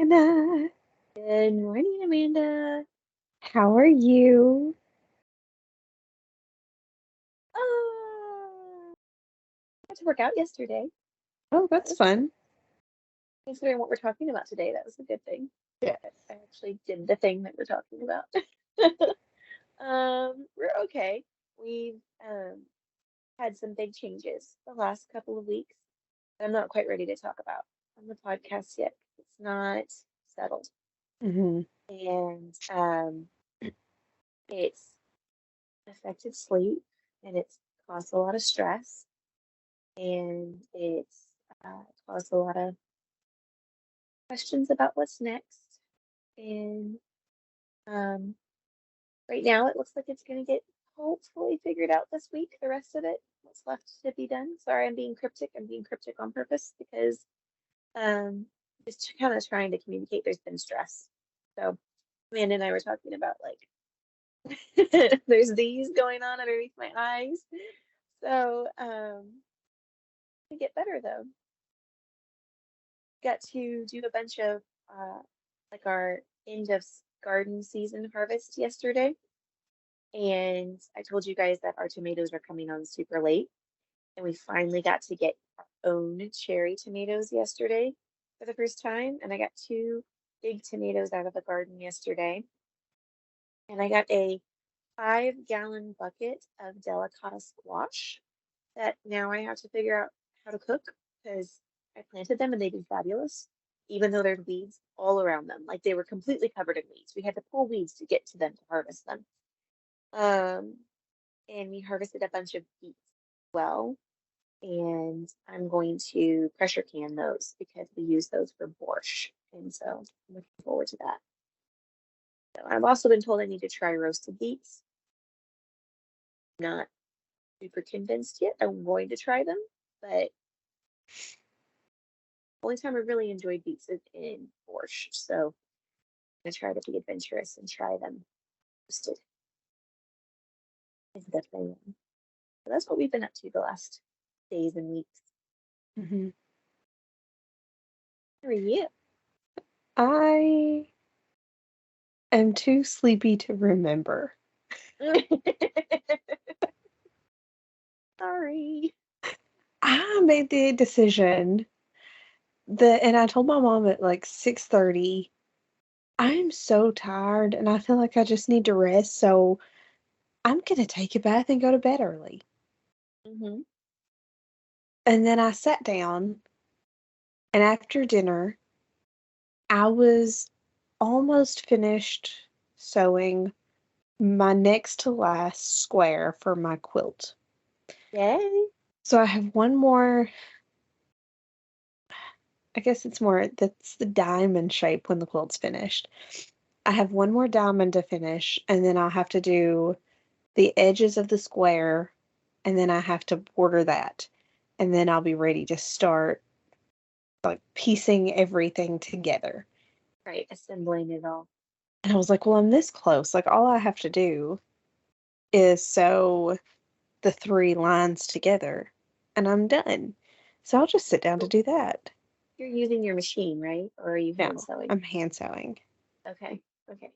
Hannah. Good morning, Amanda. How are you? I had to work out yesterday. Oh, That that's was fun. considering what we're talking about today. That was a good thing. Yeah. I actually did the thing that we're talking about. We're okay. We've had some big changes the last couple of weeks. I'm not quite ready to talk about on the podcast yet. It's not settled, hmm and it's affected sleep, and it's caused a lot of stress, and it's caused a lot of questions about what's next. And um, right now, it looks like it's going to get hopefully figured out this week, the rest of it, what's left to be done. Sorry, I'm being cryptic. I'm being cryptic on purpose because um, just kind of trying to communicate there's been stress. So, Amanda and I were talking about like, there's these going on underneath my eyes. So, to get better though, got to do a bunch of like our end of garden season harvest yesterday. And I told you guys that our tomatoes are coming on super late. And we finally got to get our own cherry tomatoes yesterday for the first time. And I got two big tomatoes out of the garden yesterday. And I got a 5-gallon bucket of delicata squash that now I have to figure out how to cook because I planted them and they did fabulous, even though there's weeds all around them. Like they were completely covered in weeds. We had to pull weeds to get to them to harvest them. Um, and we harvested a bunch of beets as well. And I'm going to pressure can those because we use those for borscht. And so I'm looking forward to that. So I've also been told I need to try roasted beets. Not super convinced yet. I'm going to try them, but only time I really enjoyed beets is in borscht. So I'm gonna try to be adventurous and try them roasted is the plan. So that's what we've been up to the last days and weeks. hmm How are you? I am too sleepy to remember. Sorry. I made the decision and I told my mom at like 6:30, I'm so tired and I feel like I just need to rest, so I'm gonna take a bath and go to bed early. Mm-hmm. And then I sat down and after dinner, I was almost finished sewing my next to last square for my quilt. Yay. So I have one more, I guess it's more, that's the diamond shape when the quilt's finished. I have one more diamond to finish, and then I'll have to do the edges of the square, and then I have to border that. And then I'll be ready to start like piecing everything together. Right, assembling it all. And I was like, well, I'm this close. Like, all I have to do is sew the three lines together and I'm done. So I'll just sit down to Well, do that. you're using your machine, right? Or are you hand No, sewing? I'm hand sewing. Okay. Okay.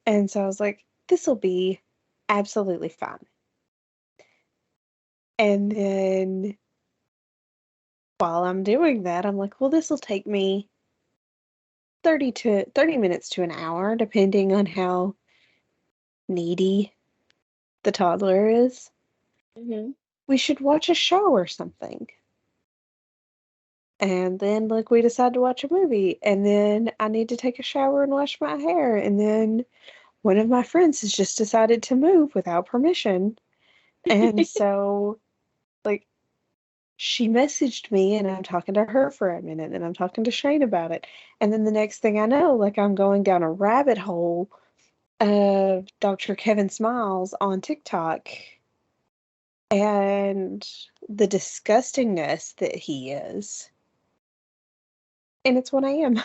And so I was like, this will be absolutely fine. And then while I'm doing that, I'm like, well, this will take me 30 minutes to an hour, depending on how needy the toddler is. Mm-hmm. We should watch a show or something. And then, like, we decide to watch a movie. And then I need to take a shower and wash my hair. And then one of my friends has just decided to move without permission. And so, like, she messaged me and I'm talking to her for a minute and I'm talking to Shane about it. And then the next thing I know, like, I'm going down a rabbit hole of Dr. Kevin Smiles on TikTok and the disgustingness that he is. And it's 1 a.m.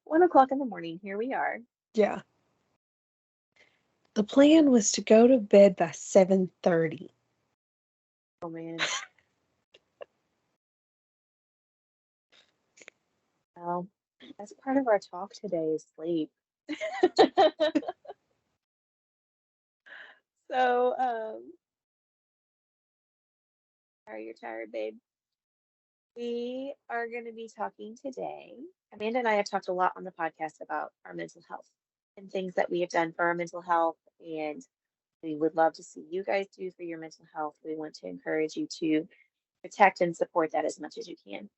1 o'clock in the morning. Here we are. Yeah. The plan was to go to bed by 7:30. Oh man. Well, that's part of our talk today is sleep. So, are you tired, babe? We are going to be talking today. Amanda and I have talked a lot on the podcast about our mental health and things that we have done for our mental health. And we would love to see you guys do for your mental health. We want to encourage you to protect and support that as much as you can.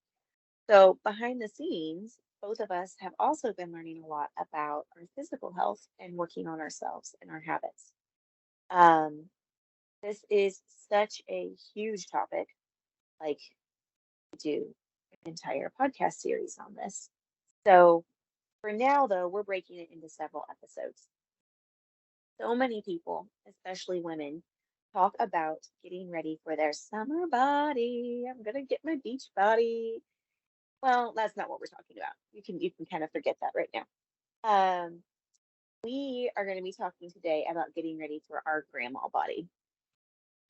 So, behind the scenes, both of us have also been learning a lot about our physical health and working on ourselves and our habits. Um, this is such a huge topic. Like, do an entire podcast series on this. So for now, though, we're breaking it into several episodes. So many people, especially women, talk about getting ready for their summer body. I'm gonna get my beach body. Well, that's not what we're talking about. You can kind of forget that right now. Um, we are going to be talking today about getting ready for our grandma body.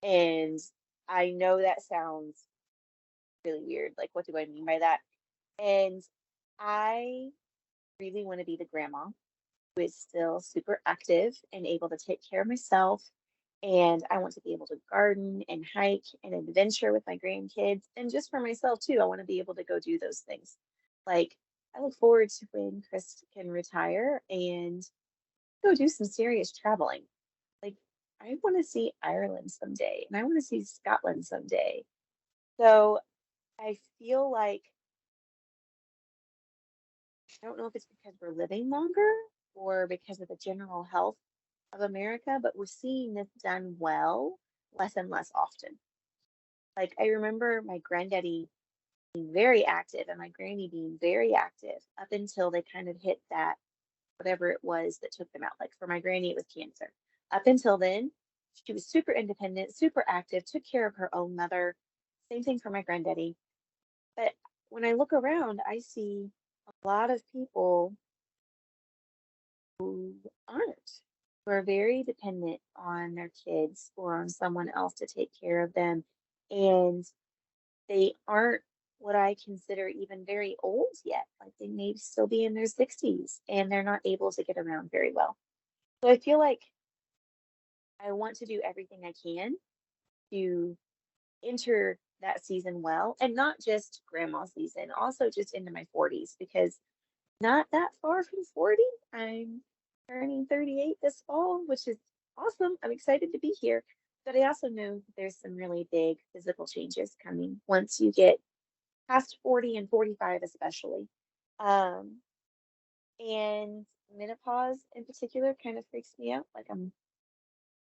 And I know that sounds really weird. Like, what do I mean by that? And I really want to be the grandma who is still super active and able to take care of myself. And I want to be able to garden and hike and adventure with my grandkids. And just for myself, too, I want to be able to go do those things. Like, I look forward to when Chris can retire and go do some serious traveling. Like, I want to see Ireland someday and I want to see Scotland someday. So I feel like I don't know if it's because we're living longer or because of the general health of America, but we're seeing this done well less and less often. Like I remember my granddaddy being very active and my granny being very active up until they kind of hit that whatever it was that took them out. Like for my granny, it was cancer. Up until then, she was super independent, super active, took care of her own mother. Same thing for my granddaddy. But when I look around, I see a lot of people who aren't, who are very dependent on their kids or on someone else to take care of them. And they aren't what I consider even very old yet. Like they may still be in their 60s and they're not able to get around very well. So I feel like I want to do everything I can to enter that season well and not just grandma season, also just into my 40s because not that far from 40. I'm turning 38 this fall, which is awesome. I'm excited to be here. But I also know that there's some really big physical changes coming once you get past 40 and 45, especially. Um, and menopause in particular kind of freaks me out. Like I'm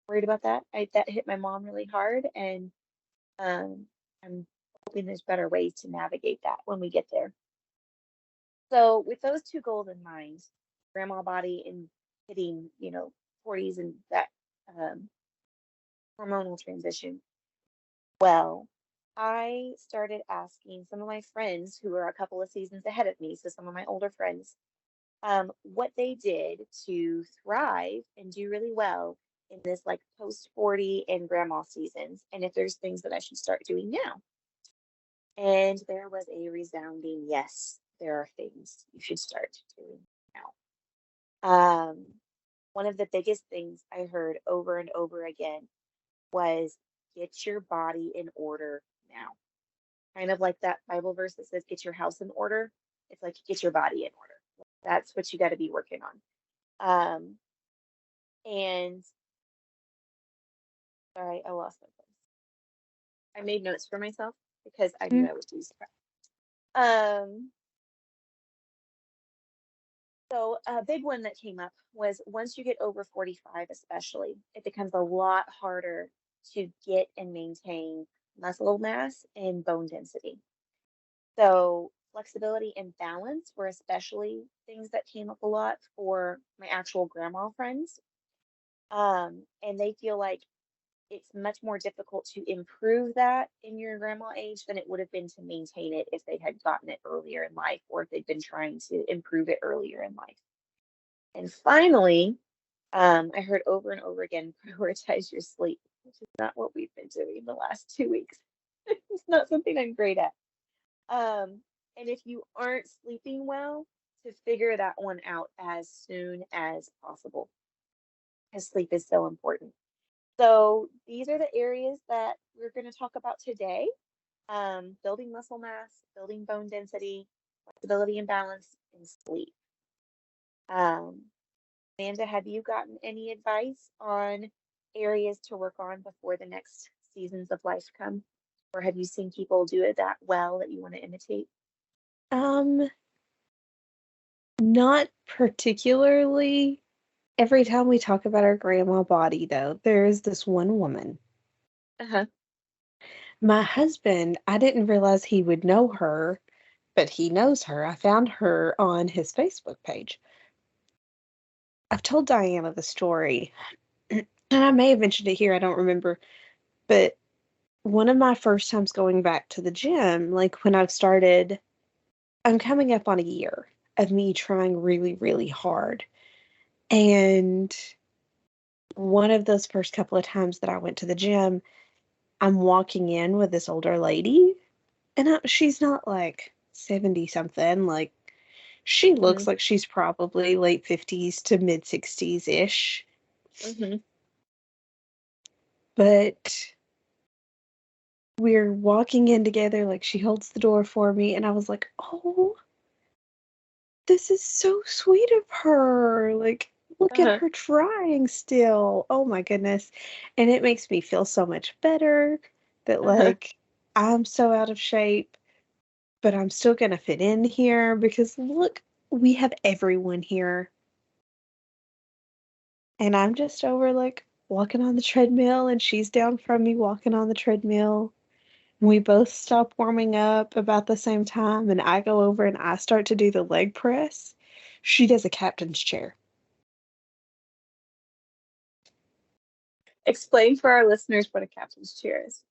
worried about that. That hit my mom really hard, and um, I'm hoping there's better ways to navigate that when we get there. So with those two goals in mind, grandma body and hitting, 40s and that um, hormonal transition, well, I started asking some of my friends who are a couple of seasons ahead of me, so some of my older friends, what they did to thrive and do really well in this like post 40 and grandma seasons, and if there's things that I should start doing now. And there was a resounding yes, there are things you should start doing now. One of the biggest things I heard over and over again was get your body in order now. Kind of like that Bible verse that says, get your house in order. It's like, get your body in order. That's what you got to be working on. And sorry, I lost my place. I made notes for myself because I knew Mm. I would lose track. Um, So a big one that came up was once you get over 45, especially, it becomes a lot harder to get and maintain muscle mass and bone density. So flexibility and balance were especially things that came up a lot for my actual grandma friends. And they feel like it's much more difficult to improve that in your grandma age than it would have been to maintain it if they had gotten it earlier in life or if they'd been trying to improve it earlier in life. And finally, I heard over and over again, prioritize your sleep, which is not what we've been doing the last 2 weeks. It's not something I'm great at. Um, And if you aren't sleeping well, to figure that one out as soon as possible, because sleep is so important. So these are the areas that we're going to talk about today. Building muscle mass, building bone density, flexibility and balance, and sleep. Um, Amanda, have you gotten any advice on areas to work on before the next seasons of life come? Or have you seen people do it that well that you want to imitate? Um, Not particularly. Every time we talk about our grandma body, though, there is this one woman. Uh-huh. My husband, I didn't realize he would know her, but he knows her. I found her on his Facebook page. I've told Diana the story, and I may have mentioned it here, I don't remember. But one of my first times going back to the gym, like when I've started, I'm coming up on a year of me trying really, really hard. And one of those first couple of times that I went to the gym, I'm walking in with this older lady, and she's not like 70 something. Like, she Mm-hmm. looks like she's probably late 50s to mid 60s ish. Mm-hmm. But we're walking in together, like, she holds the door for me, and I was like, oh, this is so sweet of her. Like, look at Uh-huh. her trying still. Oh my goodness. And it makes me feel so much better that, Uh-huh. like, I'm so out of shape, but I'm still gonna fit in here because look, we have everyone here. And I'm just over, like, walking on the treadmill, and she's down from me walking on the treadmill. We both stop warming up about the same time, and I go over and I start to do the leg press. She does a captain's chair. Explain for our listeners what a captain's chair is.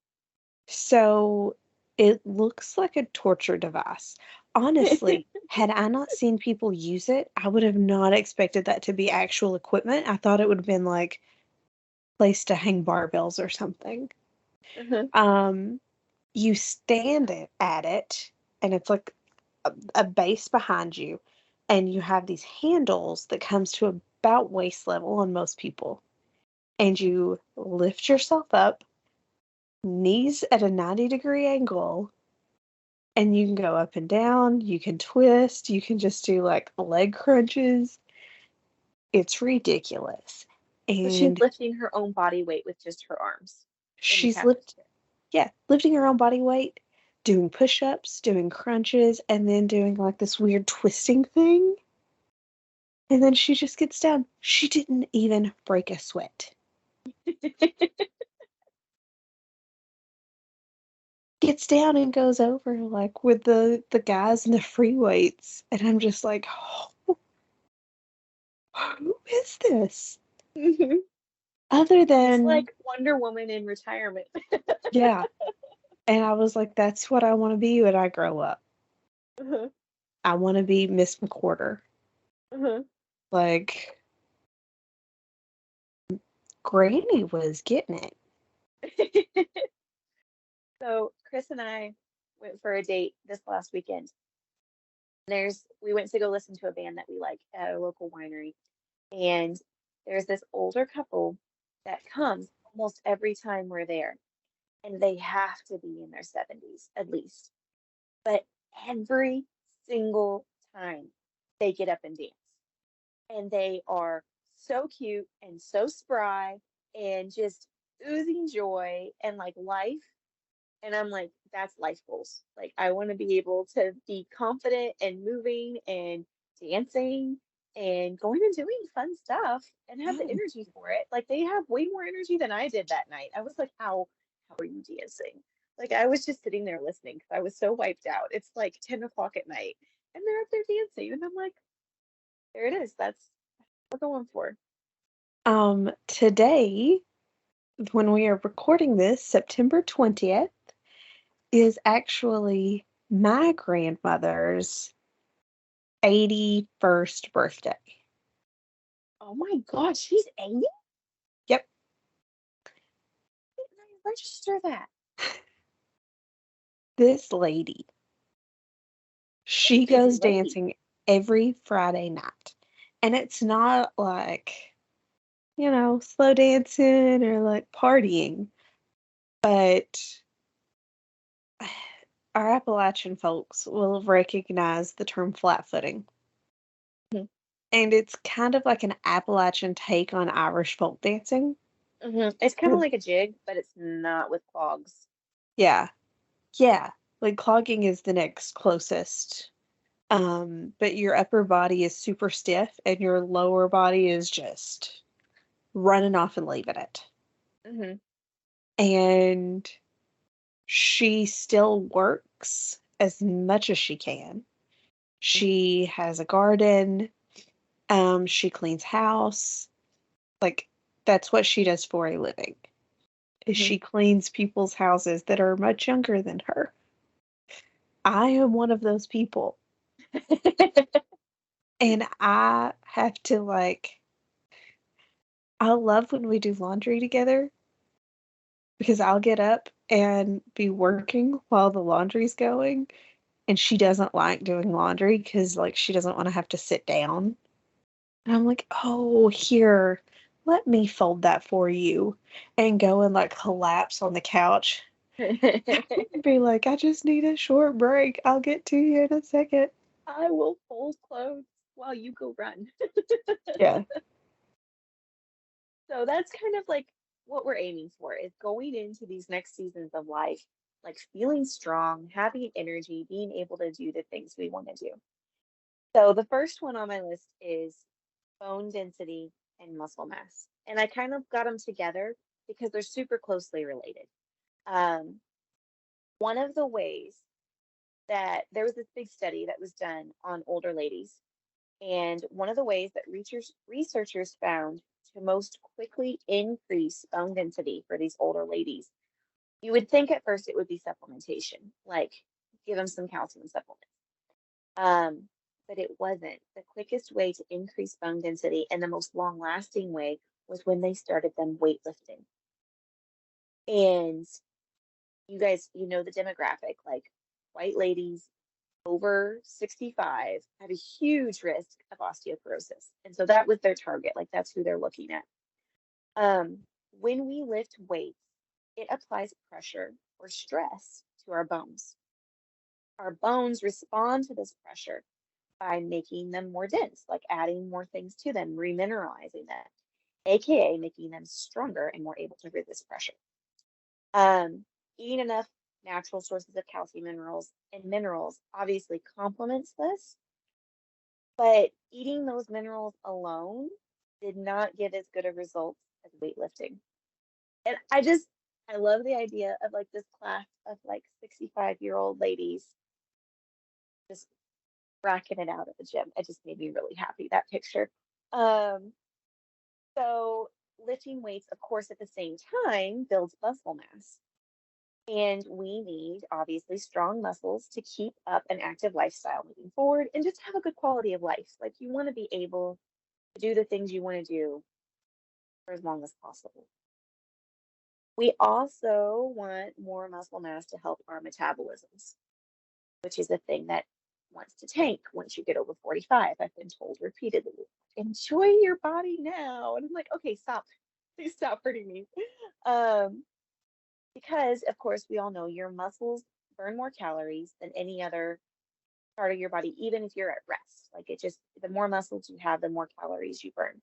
So it looks like a torture device. Honestly, had I not seen people use it, I would have not expected that to be actual equipment. I thought it would have been like place to hang barbells or something. Uh-huh. Um, you stand it at it, and it's like a base behind you, and you have these handles that comes to about waist level on most people, and you lift yourself up, knees at a 90-degree angle, and you can go up and down, you can twist, you can just do like leg crunches. It's ridiculous. So she's And lifting her own body weight with just her arms in the she's captain's lift chair. yeah, lifting her own body weight, doing push-ups, doing crunches, and then doing like this weird twisting thing. And then she just gets down. She didn't even break a sweat. Gets down and goes over like with the guys in the free weights, and I'm just like, oh, who is this? Mhm. Other She's than, like Wonder Woman in retirement. yeah. And I was like, that's what I want to be when I grow up. Uh-huh. I want to be Miss McWhorter. Uh-huh. Like, Granny was getting it. So Chris and I went for a date this last weekend. We went to go listen to a band that we like at a local winery. And there's this older couple that comes almost every time we're there. And they have to be in their 70s at least. But every single time they get up and dance. And they are so cute and so spry and just oozing joy and like life. And I'm like, that's life goals. Like, I want to be able to be confident and moving and dancing and going and doing fun stuff and have the Yeah. energy for it. Like, they have way more energy than I did that night. I was like, how are you dancing? Like, I was just sitting there listening because I was so wiped out. It's like 10 o'clock at night and they're up there dancing. And I'm like, there it is. That's what we're going for. Today, when we are recording this, September 20th, is actually my grandmother's 81st birthday. Oh my God, she's 80? Yep. Didn't I register that? This lady. You're a She busy goes lady. dancing every Friday night. And it's not like, slow dancing or like partying, but our Appalachian folks will recognize the term flat footing. Mhm. And it's kind of like an Appalachian take on Irish folk dancing. It's kind of Mm. like a jig, but it's not with clogs. Yeah. Yeah. Like clogging is the next closest. But your upper body is super stiff and your lower body is just running off and leaving it. Hmm. And she still works as much as she can. She has a garden. She cleans house. Like that's what she does for a living. Is Hmm. she cleans people's houses that are much younger than her. I am one of those people. And I have to I love when we do laundry together because I'll get up and be working while the laundry's going. And she doesn't like doing laundry because she doesn't want to have to sit down. And I'm like, oh, here, let me fold that for you. And go and collapse on the couch and be like, I just need a short break. I'll get to you in a second. I will fold clothes while you go run. Yeah. So that's kind of like what we're aiming for is going into these next seasons of life, like feeling strong, having energy, being able to do the things we want to do. So the first one on my list is bone density and muscle mass. And I kind of got them together because they're super closely related. Um, one of the ways that there was this big study that was done on older ladies, and one of the ways that researchers found to most quickly increase bone density for these older ladies, you would think at first it would be supplementation, like give them some calcium supplements. Um, but it wasn't. The quickest way to increase bone density and the most long lasting way was when they started them weightlifting. And you guys, you know the demographic, like white ladies over 65 have a huge risk of osteoporosis. And so that was their target, like that's who they're looking at. Um, when we lift weights, it applies pressure or stress to our bones. Our bones respond to this pressure by making them more dense, like adding more things to them, remineralizing them, aka making them stronger and more able to resist pressure. Um, eating enough natural sources of calcium minerals obviously complements this, but eating those minerals alone did not give as good of results as weightlifting. And I love the idea of like this class of like 65-year-old ladies just racking it out at the gym. It just made me really happy, that picture. Um, so lifting weights, of course, at the same time builds muscle mass. And we need obviously strong muscles to keep up an active lifestyle moving forward and just have a good quality of life. Like you want to be able to do the things you want to do for as long as possible. We also want more muscle mass to help our metabolisms, which is a thing that wants to tank once you get over 45. I've been told repeatedly, enjoy your body now. And I'm like, okay, stop. Please stop hurting me. Um, because, of course, we all know your muscles burn more calories than any other part of your body, even if you're at rest. Like it just, the more muscles you have, the more calories you burn.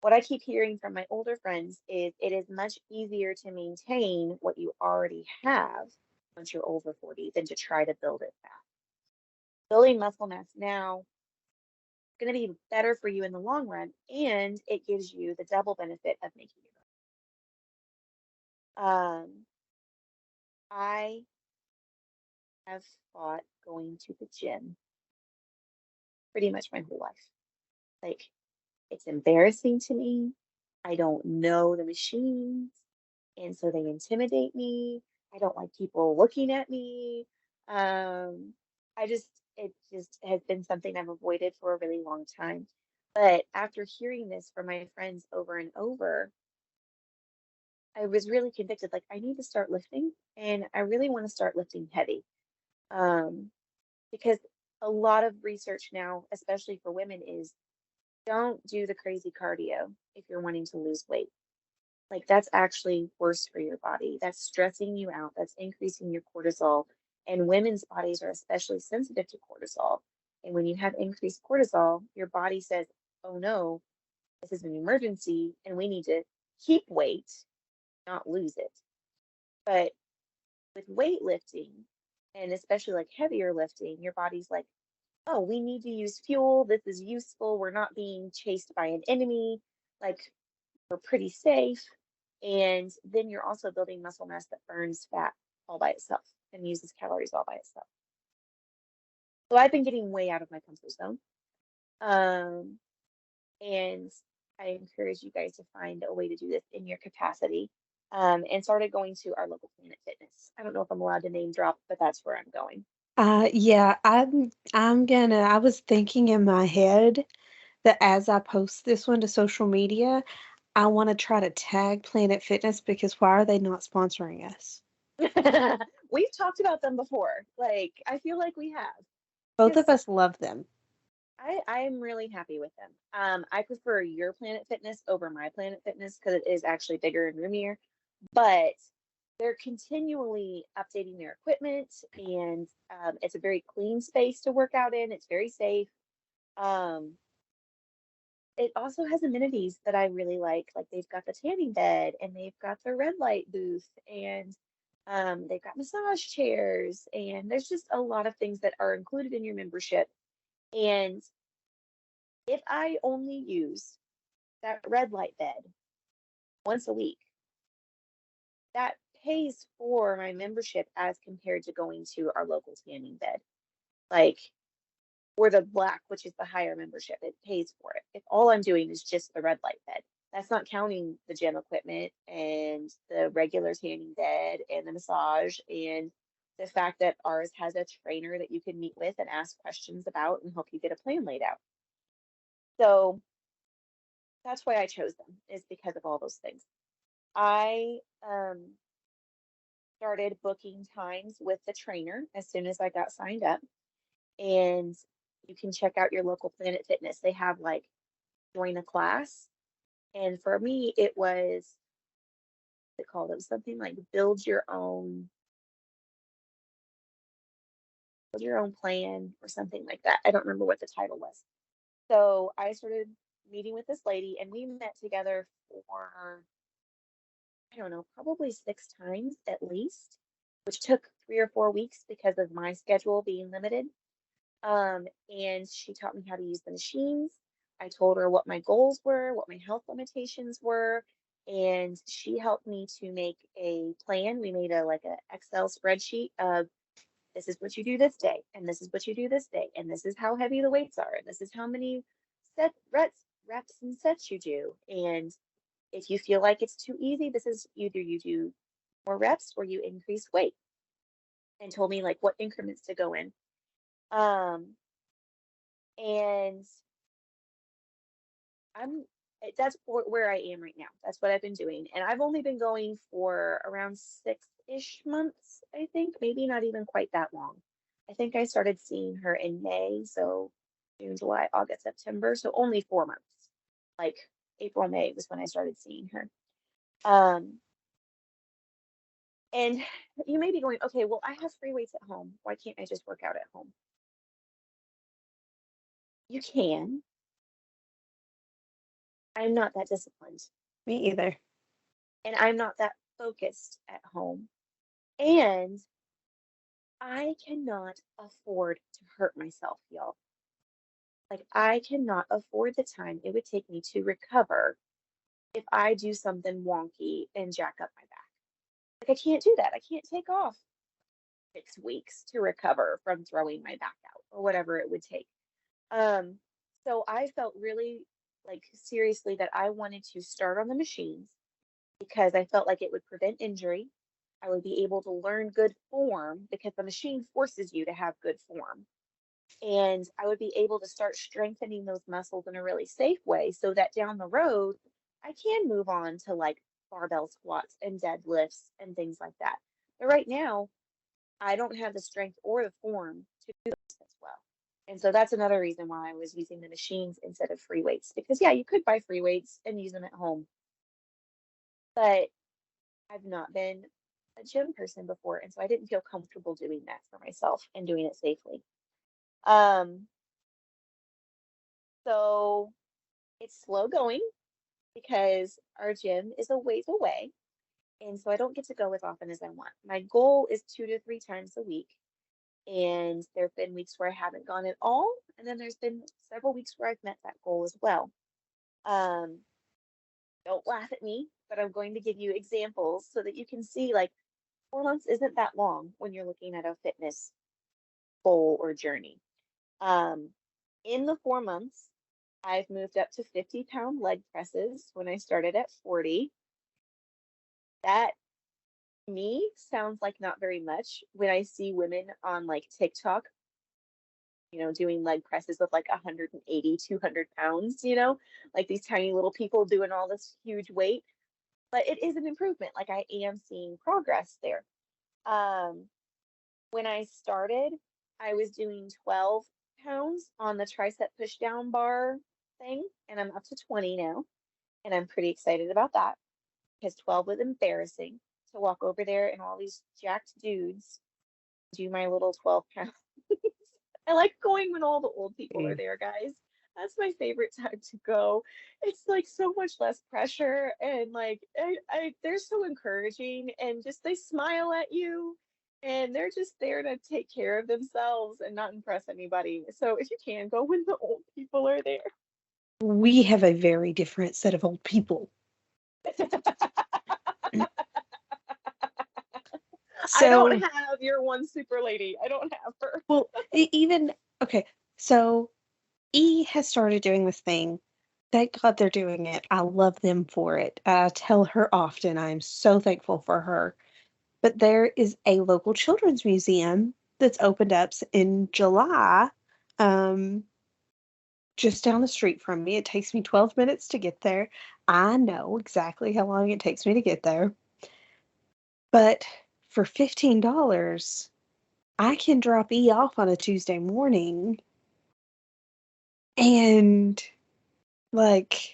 What I keep hearing from my older friends is it is much easier to maintain what you already have once you're over 40 than to try to build it back. Building muscle mass now is going to be better for you in the long run, and it gives you the double benefit of making it. I have fought going to the gym pretty much my whole life. Like, it's embarrassing to me. I don't know the machines, and so they intimidate me. I don't like people looking at me. Um, it just has been something I've avoided for a really long time. But after hearing this from my friends over and over, I was really convicted, like, I need to start lifting, and I really want to start lifting heavy. Um, because a lot of research now, especially for women, is don't do the crazy cardio if you're wanting to lose weight. Like that's actually worse for your body. That's stressing you out. That's increasing your cortisol. And women's bodies are especially sensitive to cortisol. And when you have increased cortisol, your body says, oh no, this is an emergency and we need to keep weight, not lose it. But with weightlifting, and especially like heavier lifting, your body's like, oh, we need to use fuel. This is useful. We're not being chased by an enemy. Like we're pretty safe. And then you're also building muscle mass that burns fat all by itself and uses calories all by itself. So I've been getting way out of my comfort zone. Um, and I encourage you guys to find a way to do this in your capacity. And started going to our local Planet Fitness. I don't know if I'm allowed to name drop, but that's where I'm going. Yeah, I was thinking in my head that as I post this one to social media, I want to try to tag Planet Fitness because why are they not sponsoring us? We've talked about them before. Like, I feel like we have. Both of Because us love them. I am really happy with them. I prefer your Planet Fitness over my Planet Fitness because it is actually bigger and roomier, but they're continually updating their equipment and it's a very clean space to work out in. It's very safe. Um, it also has amenities that I really like. Like they've got the tanning bed and they've got the red light booth and they've got massage chairs and there's just a lot of things that are included in your membership. And if I only use that red light bed once a week, that pays for my membership as compared to going to our local tanning bed. Like, or the black, which is the higher membership, it pays for it. If all I'm doing is just the red light bed, that's not counting the gym equipment and the regular tanning bed and the massage and the fact that ours has a trainer that you can meet with and ask questions about and help you get a plan laid out. So that's why I chose them, is because of all those things. I started booking times with the trainer as soon as I got signed up. And you can check out your local Planet Fitness. They have like join a class. And for me, it was, they called it something like build your own plan or something like that. I don't remember what the title was. So I started meeting with this lady and we met together for, I don't know, probably 6 times at least, which took 3 or 4 weeks because of my schedule being limited. And she taught me how to use the machines. I told her what my goals were, what my health limitations were, and she helped me to make a plan. We made a like a Excel spreadsheet of this is what you do this day, and this is what you do this day, and this is how heavy the weights are, and this is how many reps and sets you do. And if you feel like it's too easy, this is either you do more reps or you increase weight, and told me like what increments to go in. Um, and I'm that's where I am right now. That's what I've been doing. And I've only been going for around 6-ish months, I think, maybe not even quite that long. I think I started seeing her in May, so June, July, August, September, so only 4 months. Like April, May was when I started seeing her. Um, and you may be going, okay, well, I have free weights at home. Why can't I just work out at home? You can. I'm not that disciplined, Me either. and I'm not that focused at home. And I cannot afford to hurt myself, y'all. Like, I cannot afford the time it would take me to recover if I do something wonky and jack up my back. Like, I can't do that. I can't take off 6 weeks to recover from throwing my back out or whatever it would take. Um, so I felt really like seriously that I wanted to start on the machines because I felt like it would prevent injury. I would be able to learn good form because the machine forces you to have good form. And I would be able to start strengthening those muscles in a really safe way so that down the road, I can move on to like barbell squats and deadlifts and things like that. But right now, I don't have the strength or the form to do those as well. And so that's another reason why I was using the machines instead of free weights. Because yeah, you could buy free weights and use them at home, but I've not been a gym person before, and so I didn't feel comfortable doing that for myself and doing it safely. Um, so it's slow going because our gym is a ways away, and so I don't get to go as often as I want. My goal is 2 to 3 times a week, and there have been weeks where I haven't gone at all, and then there's been several weeks where I've met that goal as well. Um, don't laugh at me, but I'm going to give you examples so that you can see like 4 months isn't that long when you're looking at a fitness goal or journey. Um, in the 4 months, I've moved up to 50-pound leg presses when I started at 40. That to me sounds like not very much when I see women on like TikTok, doing leg presses with like 180, 200 pounds, like these tiny little people doing all this huge weight. But it is an improvement. Like I am seeing progress there. Um, when I started, I was doing 12 pounds on the tricep push down bar thing, and I'm up to 20 now. And I'm pretty excited about that because 12 was embarrassing to walk over there and all these jacked dudes do my little 12 pounds. I like going when all the old people are Mm. there, guys. That's my favorite time to go. It's like so much less pressure and like they're so encouraging and just they smile at you and they're just there to take care of themselves and not impress anybody. So if you can go when the old people are there. We have a very different set of old people. I don't So, have your one super lady. I don't have her. well, even, okay, so E has started doing this thing. Thank God they're doing it. I love them for it. I tell her often I am so thankful for her. But there is a local children's museum that's opened up in July, um, just down the street from me. It takes me 12 minutes to get there. I know exactly how long it takes me to get there. But for $15, I can drop E off on a Tuesday morning and, like,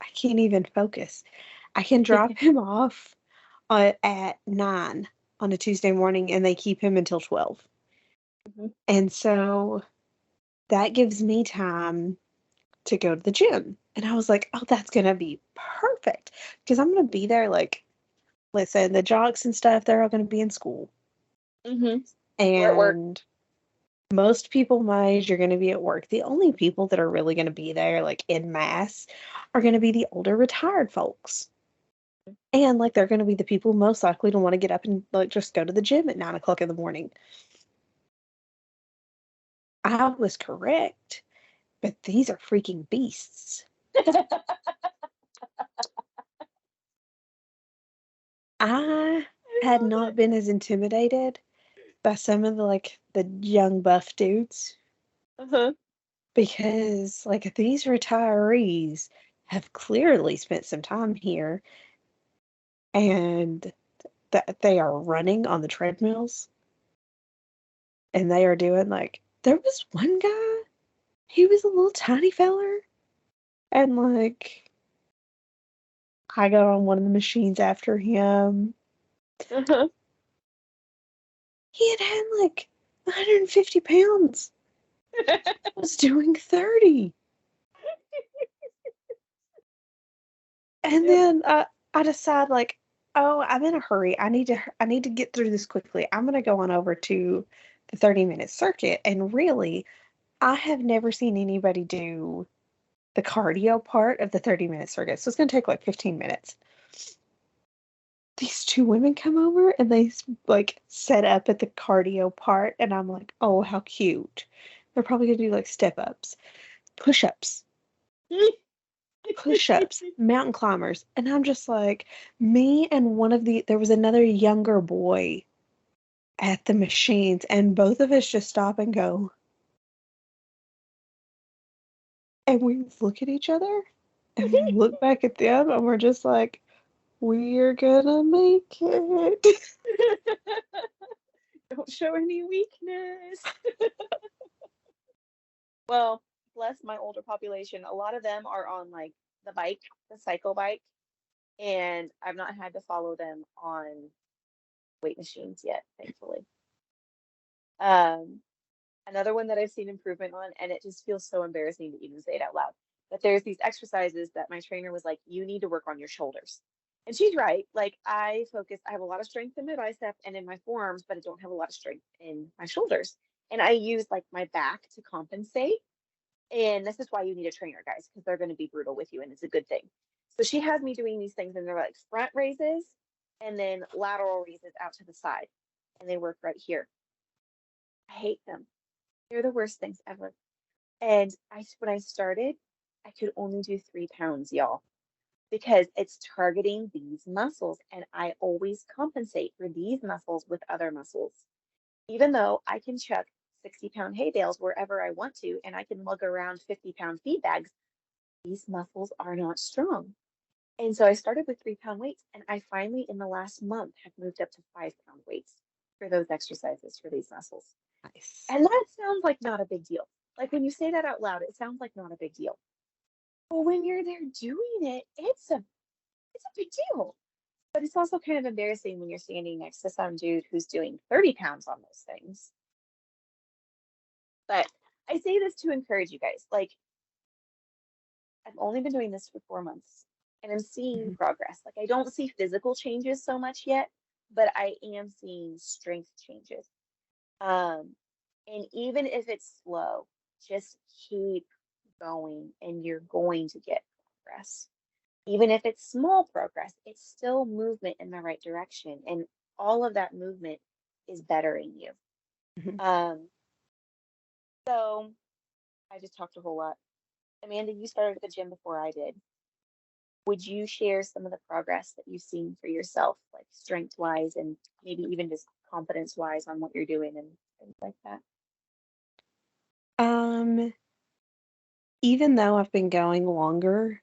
I can't even focus. I can drop him off at 9 on a Tuesday morning and they keep him until 12. Mhm. And so that gives me time to go to the gym. And I was like, oh, that's going to be perfect because I'm going to be there. Like, listen, the jocks and stuff, they're all going to be in school. Mhm. Or at work. And most people my age are going to be at work. The only people that are really going to be there, like in mass, are going to be the older retired folks. And like they're going to be the people most likely to want to get up and like just go to the gym at 9 o'clock in the morning. I was correct, but these are freaking beasts. I I had love not it. been as intimidated by some of the like the young buff dudes Uh-huh. because like these retirees have clearly spent some time here and that they are running on the treadmills and they are doing like there was one guy, he was a little tiny feller and like I got on one of the machines after him. Uh-huh. He had like 150 pounds. I was doing 30. And Yep. then I decide like, oh, I'm in a hurry. I need to get through this quickly. I'm gonna go on over to the 30-minute circuit. And really, I have never seen anybody do the cardio part of the 30-minute circuit. So it's gonna take like 15 minutes. These two women come over and they like set up at the cardio part, and I'm like, oh, how cute. They're probably gonna do like step ups, push ups, push-ups, mountain climbers, and I'm just like, me and there was another younger boy at the machines, and both of us just stop and go, and we look at each other, and we look back at them, and we're just like, we're gonna make it. Don't show any weakness. Well, bless my older population. A lot of them are on like the bike, the cycle bike, and I've not had to follow them on weight machines yet, thankfully. Um, Another one that I've seen improvement on, and it just feels so embarrassing to even say it out loud, but there's these exercises that my trainer was like, you need to work on your shoulders. And she's right. Like I have a lot of strength in my bicep and in my forearms, but I don't have a lot of strength in my shoulders. And I use like my back to compensate. And this is why you need a trainer, guys, because they're going to be brutal with you, and it's a good thing. So she has me doing these things, and they're like front raises and then lateral raises out to the side, and they work right here. I hate them. They're the worst things ever. And when I started, I could only do 3 pounds, y'all, because it's targeting these muscles, and I always compensate for these muscles with other muscles. Even though I can chuck 60-pound hay bales wherever I want to, and I can lug around 50-pound feed bags, these muscles are not strong. And so I started with 3-pound weights, and I finally, in the last month, have moved up to 5-pound weights for those exercises for these muscles. Nice. And that sounds like not a big deal. Like when you say that out loud, it sounds like not a big deal. But when you're there doing it, it's a big deal. But it's also kind of embarrassing when you're standing next to some dude who's doing 30 pounds on those things. But I say this to encourage you guys. Like I've only been doing this for 4 months and I'm seeing Mhm. progress. Like I don't see physical changes so much yet, but I am seeing strength changes. Um, and even if it's slow, just keep going and you're going to get progress. Even if it's small progress, it's still movement in the right direction. And all of that movement is bettering you. Mhm. Um, so I just talked a whole lot. Amanda, you started at the gym before I did. Would you share some of the progress that you've seen for yourself, like strength wise and maybe even just confidence wise on what you're doing and things like that? Um, Even though I've been going longer,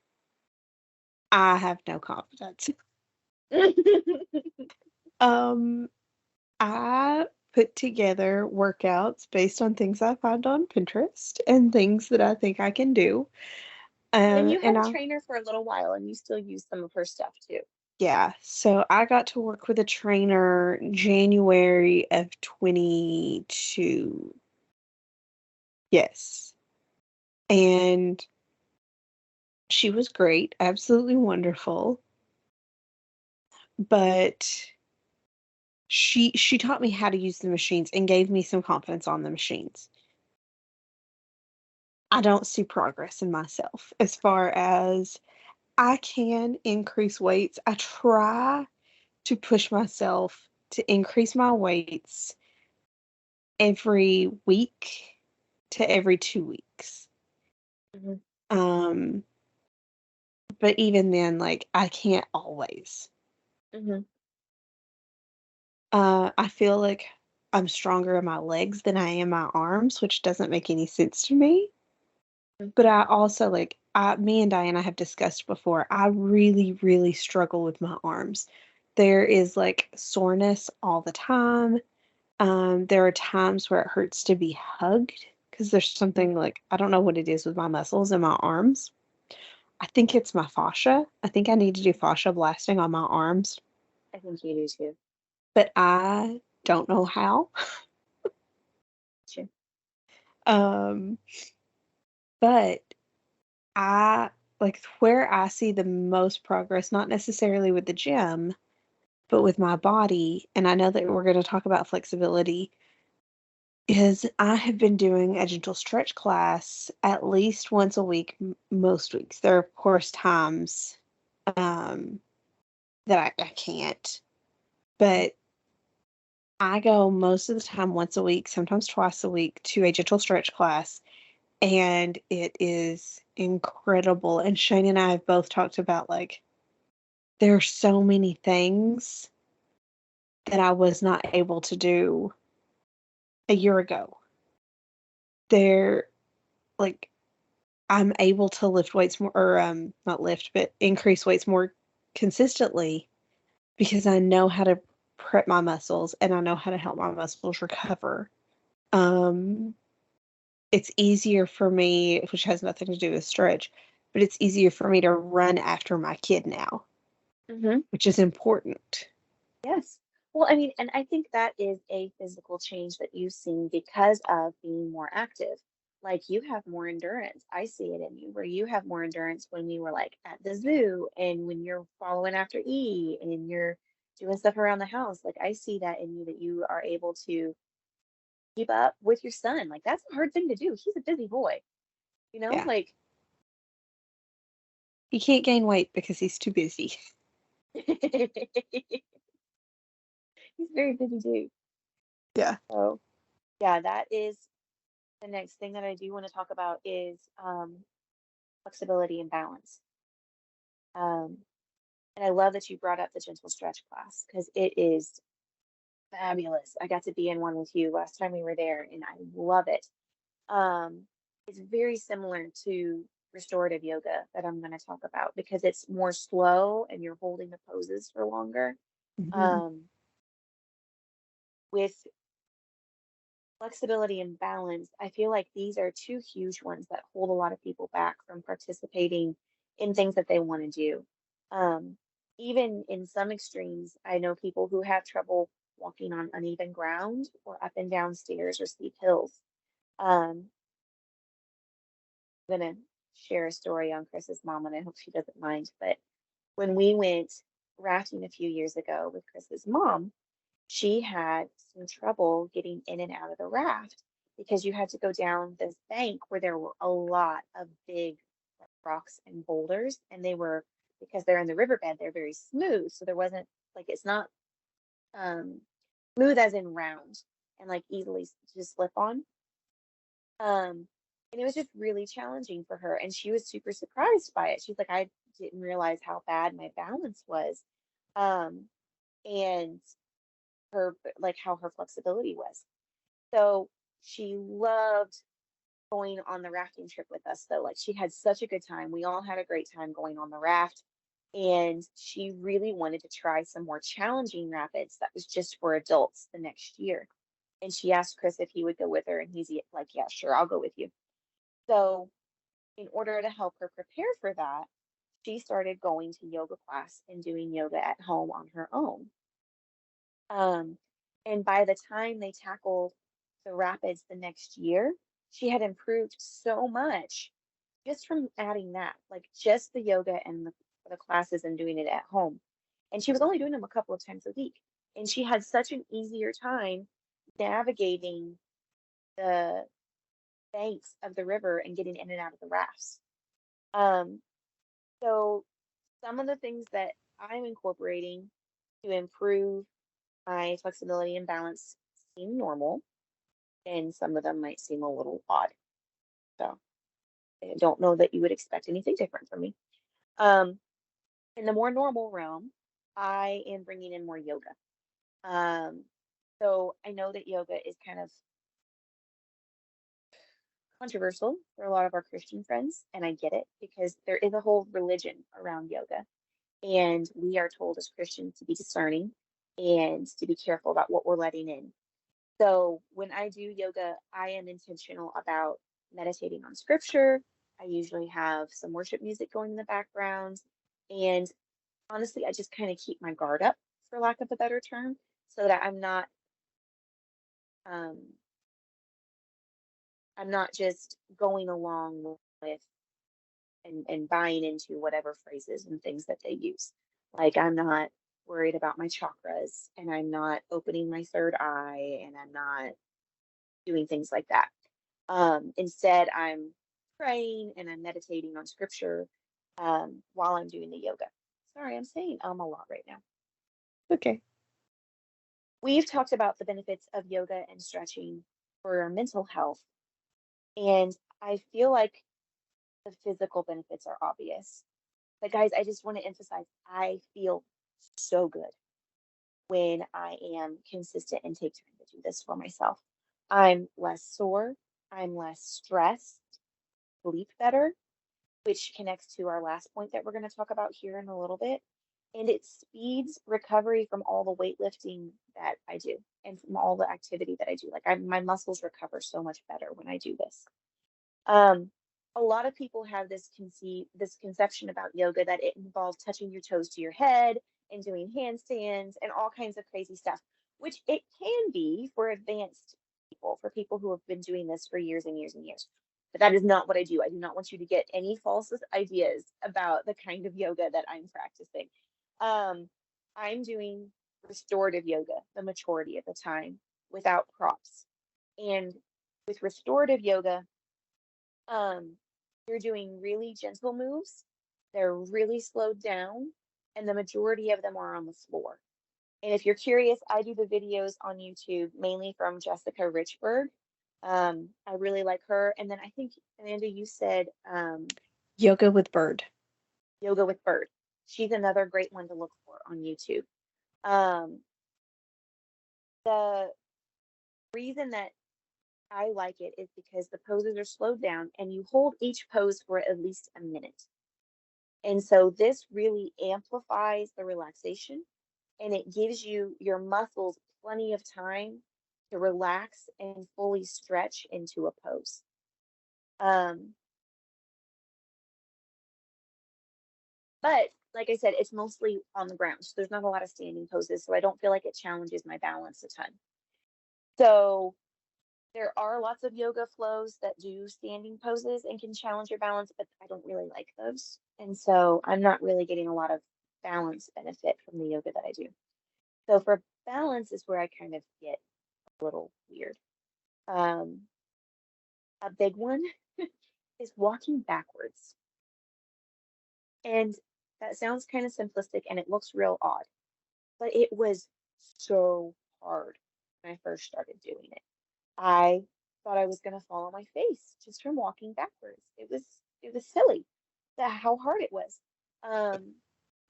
I have no confidence. Um, I put together workouts based on things I find on Pinterest and things that I think I can do. Well, and you had And a I, trainer for a little while and you still use some of her stuff too. yeah, so I got to work with a trainer January of 22. Yes. And she was great, absolutely wonderful. But she taught me how to use the machines and gave me some confidence on the machines. I don't see progress in myself as far as I can increase weights. I try to push myself to increase my weights every week to every 2 weeks. Hmm. Um, but even then, like I can't always. Hmm. I feel like I'm stronger in my legs than I am my arms, which doesn't make any sense to me. But I also like me and Diana have discussed before, I really, really struggle with my arms. There is like soreness all the time. There are times where it hurts to be hugged because there's something like I don't know what it is with my muscles in my arms. I think it's my fascia. I think I need to do fascia blasting on my arms, I think you do too. but I don't know how. Sure. Um, but I like where I see the most progress, not necessarily with the gym, but with my body, and I know that we're going to talk about flexibility, is I have been doing a gentle stretch class at least once a week, most weeks. There are, of course, times um, that I can't, but I go most of the time once a week, sometimes twice a week, to a gentle stretch class, and it is incredible. And Shane and I have both talked about like there are so many things that I was not able to do a year ago. They're like I'm able to lift weights more or not lift, but increase weights more consistently because I know how to prep my muscles and I know how to help my muscles recover. Um it's easier for me, which has nothing to do with stretch, but it's easier for me to run after my kid now, Hmm. which is important. Yes. Well, I mean, and I think that is a physical change that you've seen because of being more active. Like you have more endurance. I see it in you where you have more endurance when you were like at the zoo and when you're following after E and you're doing stuff around the house. Like I see that in you that you are able to keep up with your son. Like that's a hard thing to do. He's a busy boy, you know? Yeah. Like He can't gain weight because he's too busy. he's very busy too. Yeah. So yeah, that is the next thing that I do want to talk about is flexibility and balance. Um, and I love that you brought up the gentle stretch class because it is fabulous. I got to be in one with you last time we were there, and I love it. Um, it's very similar to restorative yoga that I'm going to talk about because it's more slow and you're holding the poses for longer. Mhm. Um, with flexibility and balance, I feel like these are two huge ones that hold a lot of people back from participating in things that they want to do. Um, Even in some extremes, I know people who have trouble walking on uneven ground or up and down stairs or steep hills. Um, I'm gonna share a story on Chris's mom, and I hope she doesn't mind. But when we went rafting a few years ago with Chris's mom, she had some trouble getting in and out of the raft because you had to go down this bank where there were a lot of big rocks and boulders, and they were because they're in the riverbed, they're very smooth. So there wasn't like it's not um smooth as in round and like easily to slip on. Um, and it was just really challenging for her, and she was super surprised by it. She's like, I didn't realize how bad my balance was. Um, and her like how her flexibility was. So she loved going on the rafting trip with us though. Like she had such a good time. We all had a great time going on the raft. And she really wanted to try some more challenging rapids that was just for adults the next year. And she asked Chris if he would go with her. And he's like, yeah, sure, I'll go with you. So, in order to help her prepare for that, she started going to yoga class and doing yoga at home on her own. Um, and by the time they tackled the rapids the next year, she had improved so much just from adding that, like just the yoga and the classes and doing it at home. And she was only doing them a couple of times a week. And she had such an easier time navigating the banks of the river and getting in and out of the rafts. Um, so some of the things that I'm incorporating to improve my flexibility and balance seem normal, and some of them might seem a little odd. So I don't know that you would expect anything different from me. Um, in the more normal realm, I am bringing in more yoga. Um, so I know that yoga is kind of controversial for a lot of our Christian friends, and I get it because there is a whole religion around yoga. And we are told as Christians to be discerning and to be careful about what we're letting in. So when I do yoga, I am intentional about meditating on scripture. I usually have some worship music going in the background. And honestly, I just kind of keep my guard up, for lack of a better term, so that um, I'm not just going along with and buying into whatever phrases and things that they use. Like I'm not worried about my chakras and I'm not opening my third eye and I'm not doing things like that. Instead, I'm praying and I'm meditating on scripture while I'm doing the yoga. Sorry, I'm saying a lot right now. Okay. We've talked about the benefits of yoga and stretching for our mental health, and I feel like the physical benefits are obvious. But guys, I just want to emphasize I feel so good when I am consistent and take time to do this for myself. I'm less sore, I'm less stressed, sleep better, which connects to our last point that we're going to talk about here in a little bit. And it speeds recovery from all the weightlifting that I do and from all the activity that I do. Like my muscles recover so much better when I do this. Um, a lot of people have this conception about yoga that it involves touching your toes to your head and doing handstands and all kinds of crazy stuff, which it can be for advanced people, for people who have been doing this for years and years and years. But that is not what I do. I do not want you to get any false ideas about the kind of yoga that I'm practicing. Um, I'm doing restorative yoga the majority of the time without props. And with restorative yoga, um, you're doing really gentle moves. They're really slowed down, and the majority of them are on the floor. And if you're curious, I do the videos on YouTube mainly from Jessica Richberg. I really like her. And then I think, Amanda, you said Yoga with Bird. Yoga with Bird. She's another great one to look for on YouTube. Um, the reason that I like it is because the poses are slowed down and you hold each pose for at least a minute. And so this really amplifies the relaxation and it gives your muscles plenty of time to relax and fully stretch into a pose. Um, but like I said, it's mostly on the ground. So there's not a lot of standing poses. So I don't feel like it challenges my balance a ton. So there are lots of yoga flows that do standing poses and can challenge your balance, but I don't really like those. And so I'm not really getting a lot of balance benefit from the yoga that I do. So for balance is where I kind of get a little weird. Um, a big one is walking backwards. And that sounds kind of simplistic and it looks real odd, but it was so hard when I first started doing it. I thought I was going to fall on my face just from walking backwards. It was silly that how hard it was.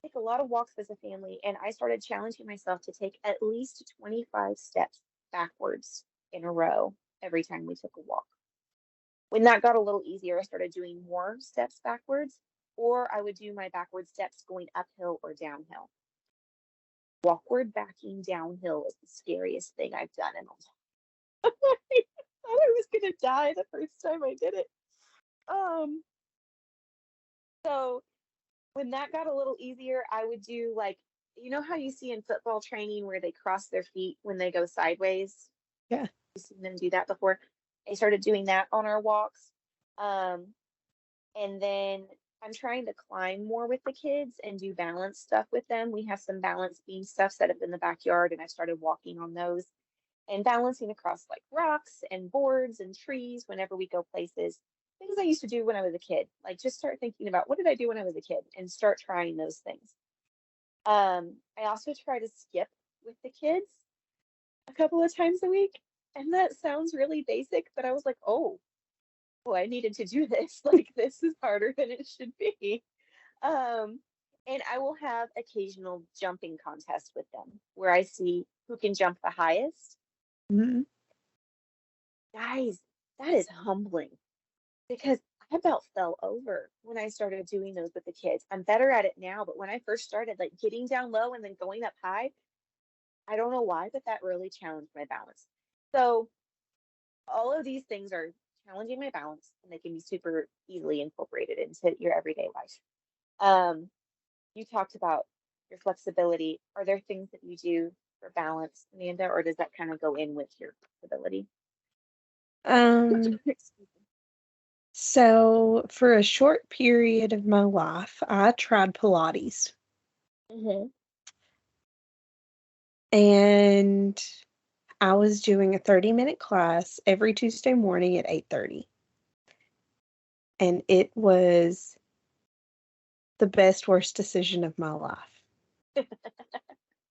Take a lot of walks as a family, and I started challenging myself to take at least 25 steps backwards in a row every time we took a walk. When that got a little easier, I started doing more steps backwards, or I would do my backward steps going uphill or downhill. Walkward backing downhill is the scariest thing I've done in a I thought I was gonna die the first time I did it. Um, so when that got a little easier, I would do like, you know how you see in football training where they cross their feet when they go sideways? Yeah. You've seen them do that before. I started doing that on our walks. Um, and then I'm trying to climb more with the kids and do balance stuff with them. We have some balance beam stuff set up in the backyard, and I started walking on those and balancing across like rocks and boards and trees whenever we go places. Things I used to do when I was a kid. Like just start thinking about what did I do when I was a kid and start trying those things. I also try to skip with the kids a couple of times a week. And that sounds really basic, but I was like, oh, I needed to do this. Like this is harder than it should be. Um, and I will have occasional jumping contests with them where I see who can jump the highest. Mhm. Guys, that is humbling because I about fell over when I started doing those with the kids. I'm better at it now, but when I first started, like getting down low and then going up high, I don't know why, but that really challenged my balance. So, all of these things are challenging my balance and they can be super easily incorporated into your everyday life. Um, you talked about your flexibility. Are there things that you do for balance, Amanda, or does that kind of go in with your flexibility? Um, Excuse so for a short period of my life, I tried Pilates me. and I was doing a 30-minute class every Tuesday morning at 8:30. And it was the best worst decision of my life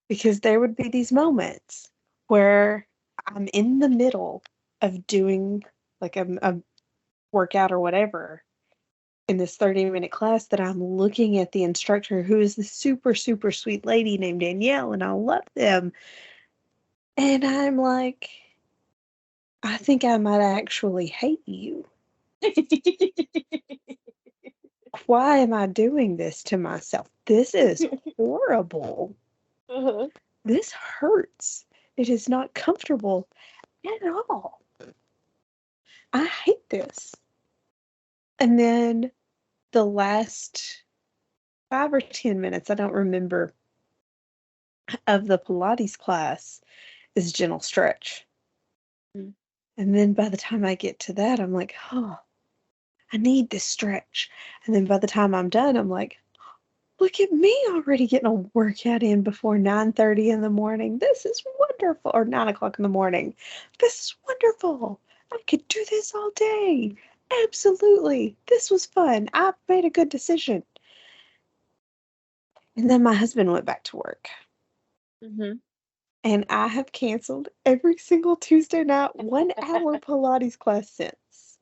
because there would be these moments where I'm in the middle of doing like a workout or whatever in this 30-minute class that I'm looking at the instructor who is this super, super sweet lady named Danielle, and I love them. And I'm like, I think I might actually hate you. Why am I doing this to myself? This is horrible. Uh-huh. This hurts. It is not comfortable at all. I hate this. And then the last 5 or 10 minutes, I don't remember, of the Pilates class is gentle stretch. Mm. And then by the time I get to that, I'm like, oh, I need this stretch. And then by the time I'm done, I'm like, look at me already getting a workout in before 9:30 in the morning. This is wonderful. Or 9 o'clock in the morning. This is wonderful. I could do this all day. Absolutely. This was fun. I made a good decision. And then my husband went back to work. Hmm. And I have canceled every single Tuesday night 1 hour Pilates class since.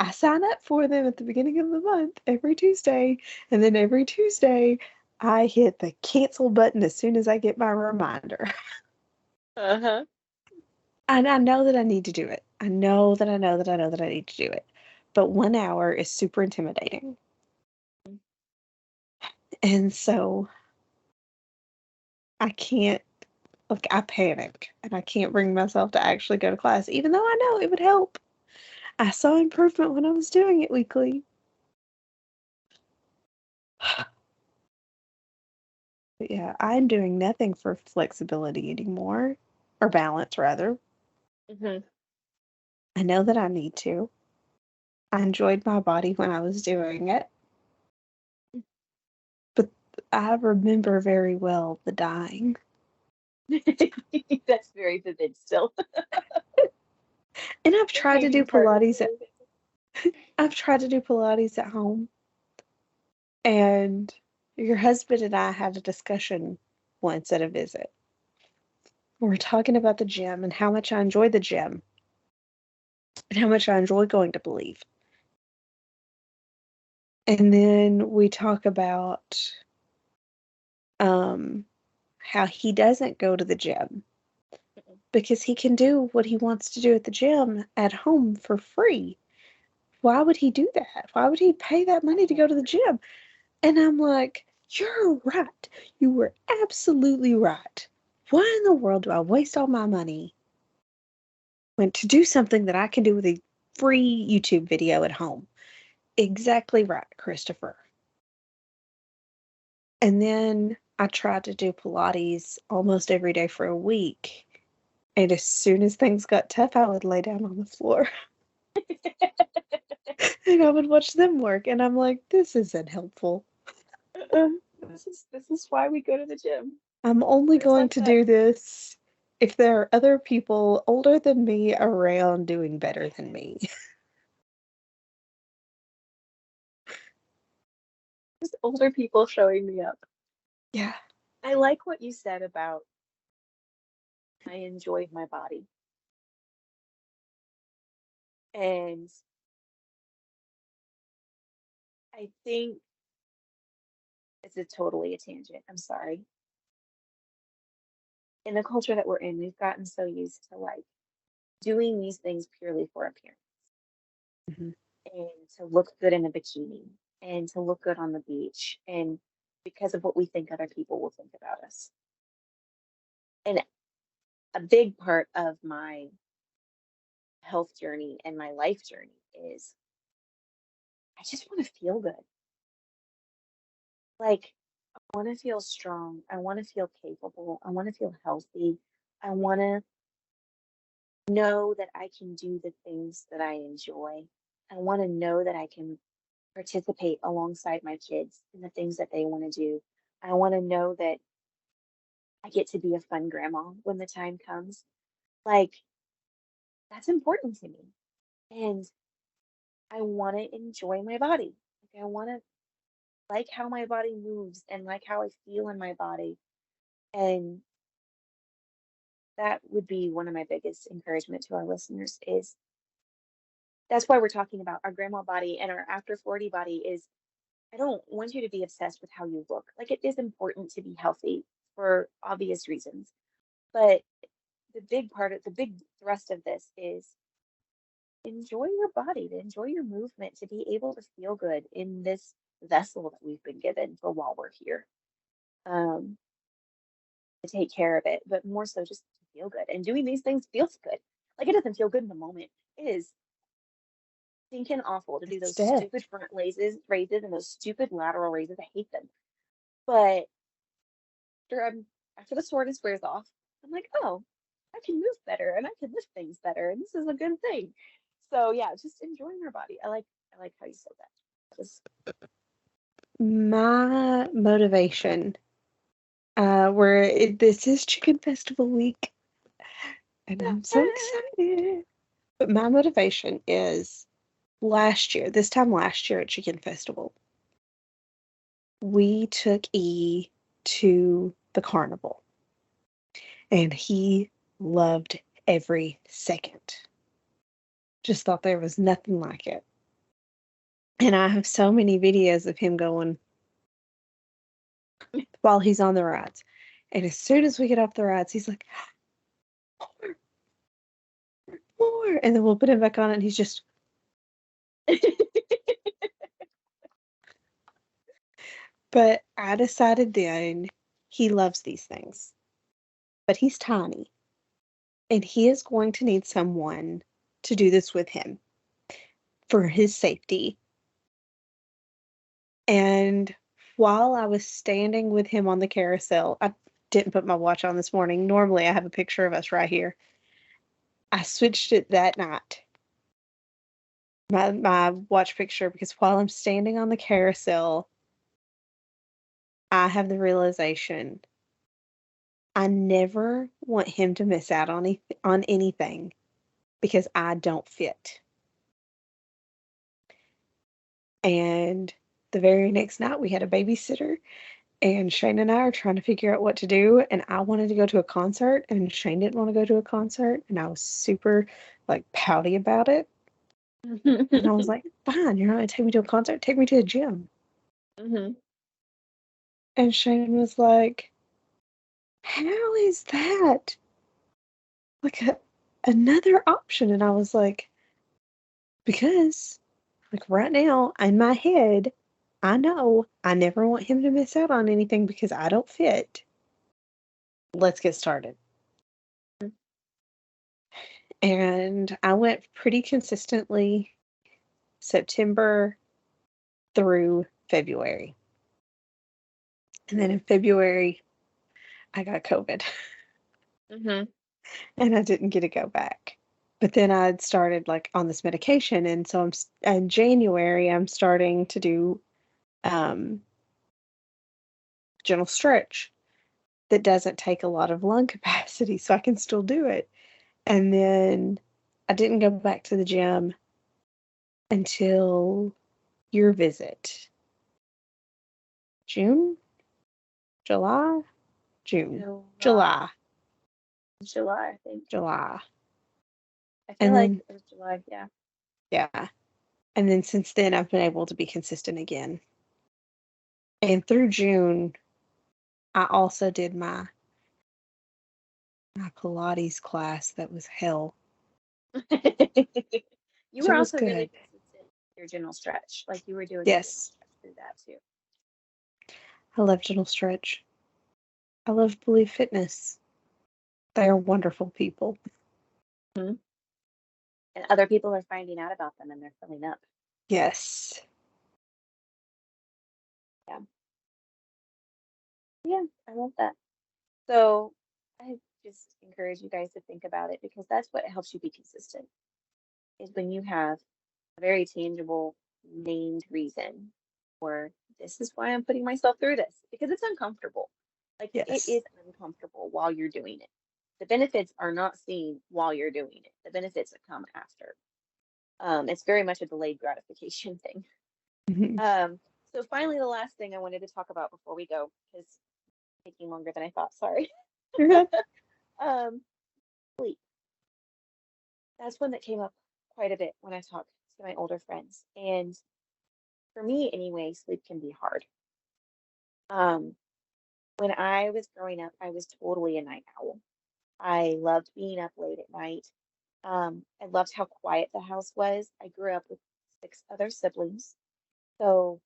I sign up for them at the beginning of the month every Tuesday, and then every Tuesday I hit the cancel button as soon as I get my reminder. Uh-huh. And I know that I need to do it. I know that I know that I know that I need to do it. But 1 hour is super intimidating. And so I can't, like, I panic and I can't bring myself to actually go to class, even though I know it would help. I saw improvement when I was doing it weekly. But yeah, I'm doing nothing for flexibility anymore, or balance rather. Hmm. I know that I need to. I enjoyed my body when I was doing it, but I remember very well the dying. That's very vivid still. And It may be part of you. I've tried to do Pilates at home, and your husband and I had a discussion once at a visit. We were talking about the gym and how much I enjoy the gym and how much I enjoy going to Believe. And then we talk about um how he doesn't go to the gym because he can do what he wants to do at the gym at home for free. Why would he do that? Why would he pay that money to go to the gym? And I'm like, you're right. You were absolutely right. Why in the world do I waste all my money when to do something that I can do with a free YouTube video at home? Exactly right, Christopher. And then I tried to do Pilates almost every day for a week. And as soon as things got tough, I would lay down on the floor and I would watch them work. And I'm like, this isn't helpful. This is why we go to the gym. I'm only Where's going that to fun? do this if there are other people older than me around doing better than me. Just older people showing me up. Yeah. I like what you said about I enjoyed my body. And I think it's a totally a tangent. I'm sorry. In the culture that we're in, we've gotten so used to like doing these things purely for appearance Mhm. and to look good in a bikini and to look good on the beach and because of what we think other people will think about us. And a big part of my health journey and my life journey is I just want to feel good. Like, I want to feel strong. I want to feel capable. I want to feel healthy. I want to know that I can do the things that I enjoy. I want to know that I can participate alongside my kids in the things that they want to do. I want to know that I get to be a fun grandma when the time comes. Like, that's important to me. And I want to enjoy my body. Like, I want to like how my body moves and like how I feel in my body. And that would be one of my biggest encouragement to our listeners is that's why we're talking about our grandma body and our after 40 body is I don't want you to be obsessed with how you look. Like it is important to be healthy for obvious reasons. But the big thrust of this is enjoy your body, to enjoy your movement, to be able to feel good in this vessel that we've been given for while we're here. Um, to take care of it, but more so just to feel good. And doing these things feels good. Like it doesn't feel good in the moment. It is stinking awful to do It's those death. stupid front raises and those stupid lateral raises. I hate them. But after I'm after the soreness wears off, I'm like, oh, I can move better and I can lift things better, and this is a good thing. So yeah, just enjoying our body. I like how you said that. That was My motivation, this is Chicken Festival week, and I'm so excited. But my motivation is this time last year at Chicken Festival, we took E to the carnival, and he loved every second. Just thought there was nothing like it. And I have so many videos of him going while he's on the rides. And as soon as we get off the rides, he's like, more, more. And then we'll put him back on, and he's just, but I decided then he loves these things, but he's tiny, and he is going to need someone to do this with him for his safety. And while I was standing with him on the carousel, I didn't put my watch on this morning. Normally, I have a picture of us right here. I switched it that night, my watch picture, because while I'm standing on the carousel, I have the realization I never want him to miss out on anything because I don't fit. And the very next night, we had a babysitter, and Shane and I are trying to figure out what to do. And I wanted to go to a concert, and Shane didn't want to go to a concert. And I was super like pouty about it. And I was like, fine, you're not going to take me to a concert, take me to a gym. hmm And Shane was like, how is that like another option? And I was like, because like right now in my head, I know I never want him to miss out on anything because I don't fit. Let's get started. And I went pretty consistently September through February. And then in February, I got COVID hmm and I didn't get to go back. But then I'd started like on this medication. And so in January, I'm starting to do um, gentle stretch that doesn't take a lot of lung capacity, so I can still do it. And then I didn't go back to the gym until your visit. June? July? June. July, July. July, I think. July. I feel And like then, it was July. Yeah. yeah. And then since then, I've been able to be consistent again. And through June, I also did my Pilates class that was hell. You But were it was also really good. consistent with your general stretch. Like you were doing your general Yes. stretch through that too. I love gentle stretch. I love Believe Fitness. They are wonderful people. Mhm. And other people are finding out about them and they're filling up. Yes. Yeah. Yeah, I love that. So I just encourage you guys to think about it because that's what helps you be consistent is when you have a very tangible named reason for this is why I'm putting myself through this because it's uncomfortable. Like it Yes. is uncomfortable while you're doing it. The benefits are not seen while you're doing it. The benefits that come after. It's very much a delayed gratification thing. Mhm. Um, so finally, the last thing I wanted to talk about before we go, because it's taking longer than I thought. Sorry. You're good. um, Sleep. That's one that came up quite a bit when I talk to my older friends. And for me, anyway, sleep can be hard. Um, when I was growing up, I was totally a night owl. I loved being up late at night. I loved how quiet the house was. I grew up with six other siblings, so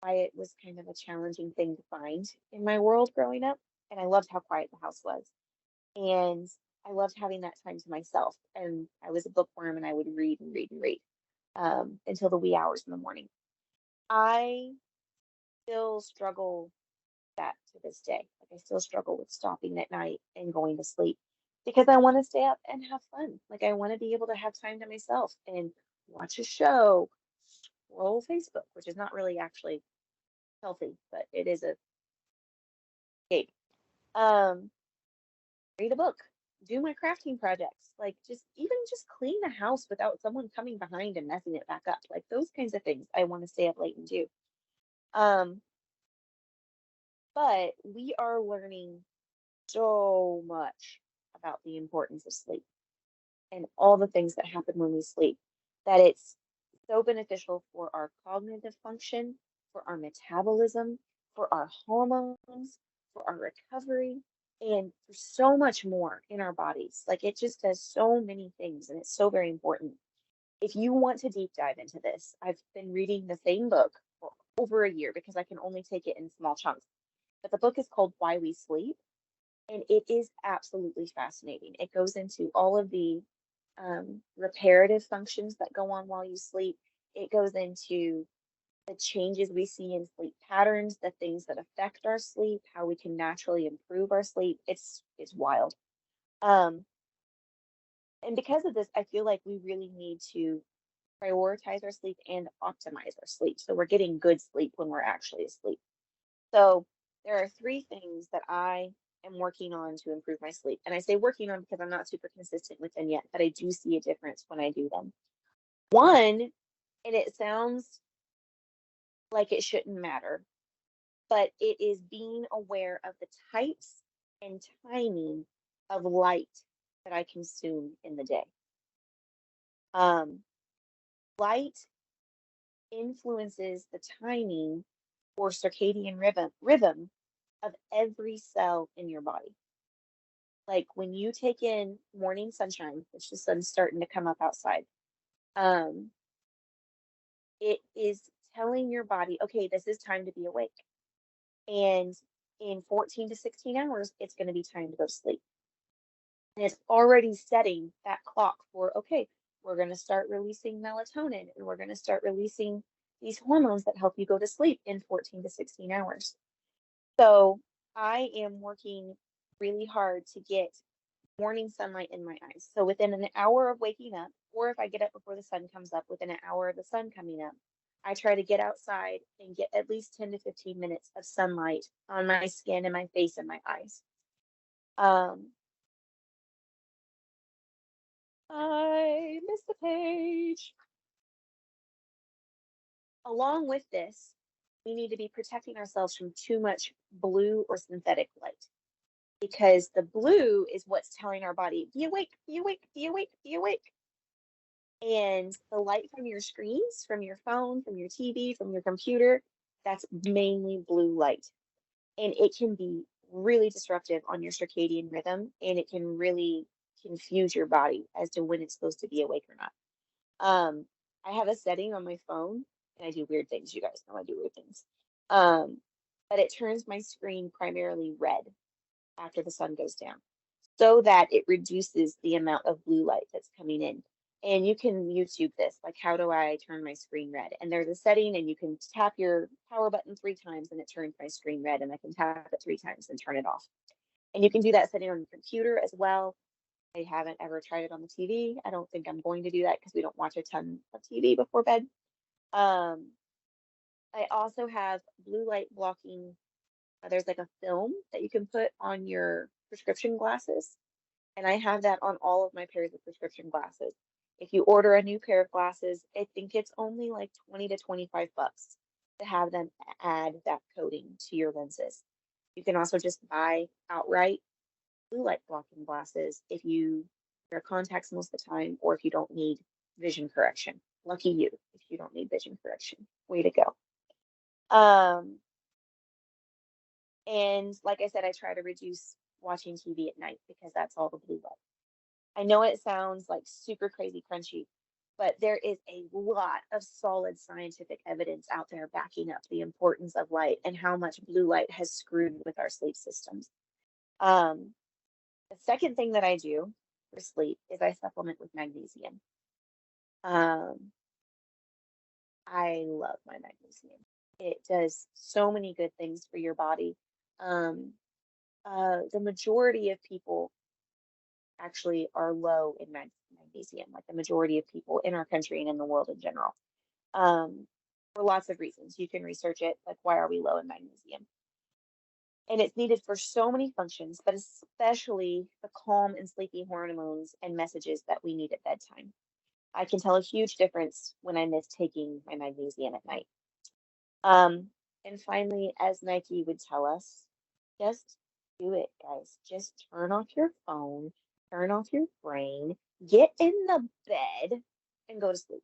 quiet was kind of a challenging thing to find in my world growing up. And I loved how quiet the house was. And I loved having that time to myself. And I was a bookworm and I would read and read and read. until the wee hours in the morning. I still struggle that to this day. Like I still struggle with stopping at night and going to sleep because I want to stay up and have fun. Like I want to be able to have time to myself and watch a show, scroll Facebook, which is not really actually healthy, but it is a escape. Um, read a book, do my crafting projects, like just even just clean the house without someone coming behind and messing it back up. Like those kinds of things I want to stay up late and do. Um, but we are learning so much about the importance of sleep and all the things that happen when we sleep, that it's so beneficial for our cognitive function, for our metabolism, for our hormones, for our recovery, and for so much more in our bodies. Like it just does so many things, and it's so very important. If you want to deep dive into this, I've been reading the same book for over a year because I can only take it in small chunks. But the book is called Why We Sleep, and it is absolutely fascinating. It goes into all of the reparative functions that go on while you sleep. It goes into the changes we see in sleep patterns, the things that affect our sleep, how we can naturally improve our sleep. It's wild. Um, and because of this, I feel like we really need to prioritize our sleep and optimize our sleep. So we're getting good sleep when we're actually asleep. So there are three things that I am working on to improve my sleep. And I say working on because I'm not super consistent with them yet, but I do see a difference when I do them. One, and it sounds like it shouldn't matter, but it is being aware of the types and timing of light that I consume in the day. Um, light influences the timing or circadian rhythm of every cell in your body. Like when you take in morning sunshine, which the sun's starting to come up outside, um, it is telling your body, okay, this is time to be awake. And in 14 to 16 hours, it's going to be time to go to sleep. And it's already setting that clock for, okay, we're going to start releasing melatonin and we're going to start releasing these hormones that help you go to sleep in 14 to 16 hours. So I am working really hard to get morning sunlight in my eyes. So within an hour of waking up, or if I get up before the sun comes up, within an hour of the sun coming up, I try to get outside and get at least 10 to 15 minutes of sunlight on my skin and my face and my eyes. Um, I missed the page. Along with this, we need to be protecting ourselves from too much blue or synthetic light because the blue is what's telling our body, be awake, be awake, be awake, be awake. And the light from your screens, from your phone, from your TV, from your computer, that's mainly blue light. And it can be really disruptive on your circadian rhythm, and it can really confuse your body as to when it's supposed to be awake or not. Um, I have a setting on my phone, and I do weird things. You guys know I do weird things. Um, but it turns my screen primarily red after the sun goes down so that it reduces the amount of blue light that's coming in. And you can YouTube this, like how do I turn my screen red? And there's a setting and you can tap your power button 3 times and it turns my screen red and I can tap it 3 times and turn it off. And you can do that setting on your computer as well. I haven't ever tried it on the TV. I don't think I'm going to do that because we don't watch a ton of TV before bed. Um, I also have blue light blocking. There's like a film that you can put on your prescription glasses, and I have that on all of my pairs of prescription glasses. If you order a new pair of glasses, I think it's only like 20 to 25 bucks to have them add that coating to your lenses. You can also just buy outright blue light blocking glasses if you wear contacts most of the time or if you don't need vision correction. Lucky you if you don't need vision correction. Way to go. Um, and like I said, I try to reduce watching TV at night because that's all the blue light. I know it sounds like super crazy crunchy, but there is a lot of solid scientific evidence out there backing up the importance of light and how much blue light has screwed with our sleep systems. Um, the second thing that I do for sleep is I supplement with magnesium. Um, I love my magnesium. It does so many good things for your body. Um, the majority of people actually are low in magnesium, like the majority of people in our country and in the world in general. Um, for lots of reasons. You can research it, like why are we low in magnesium? And it's needed for so many functions, but especially the calm and sleepy hormones and messages that we need at bedtime. I can tell a huge difference when I miss taking my magnesium at night. Um, and finally, as Nike would tell us, just do it, guys. Just turn off your phone, turn off your brain, get in the bed, and go to sleep.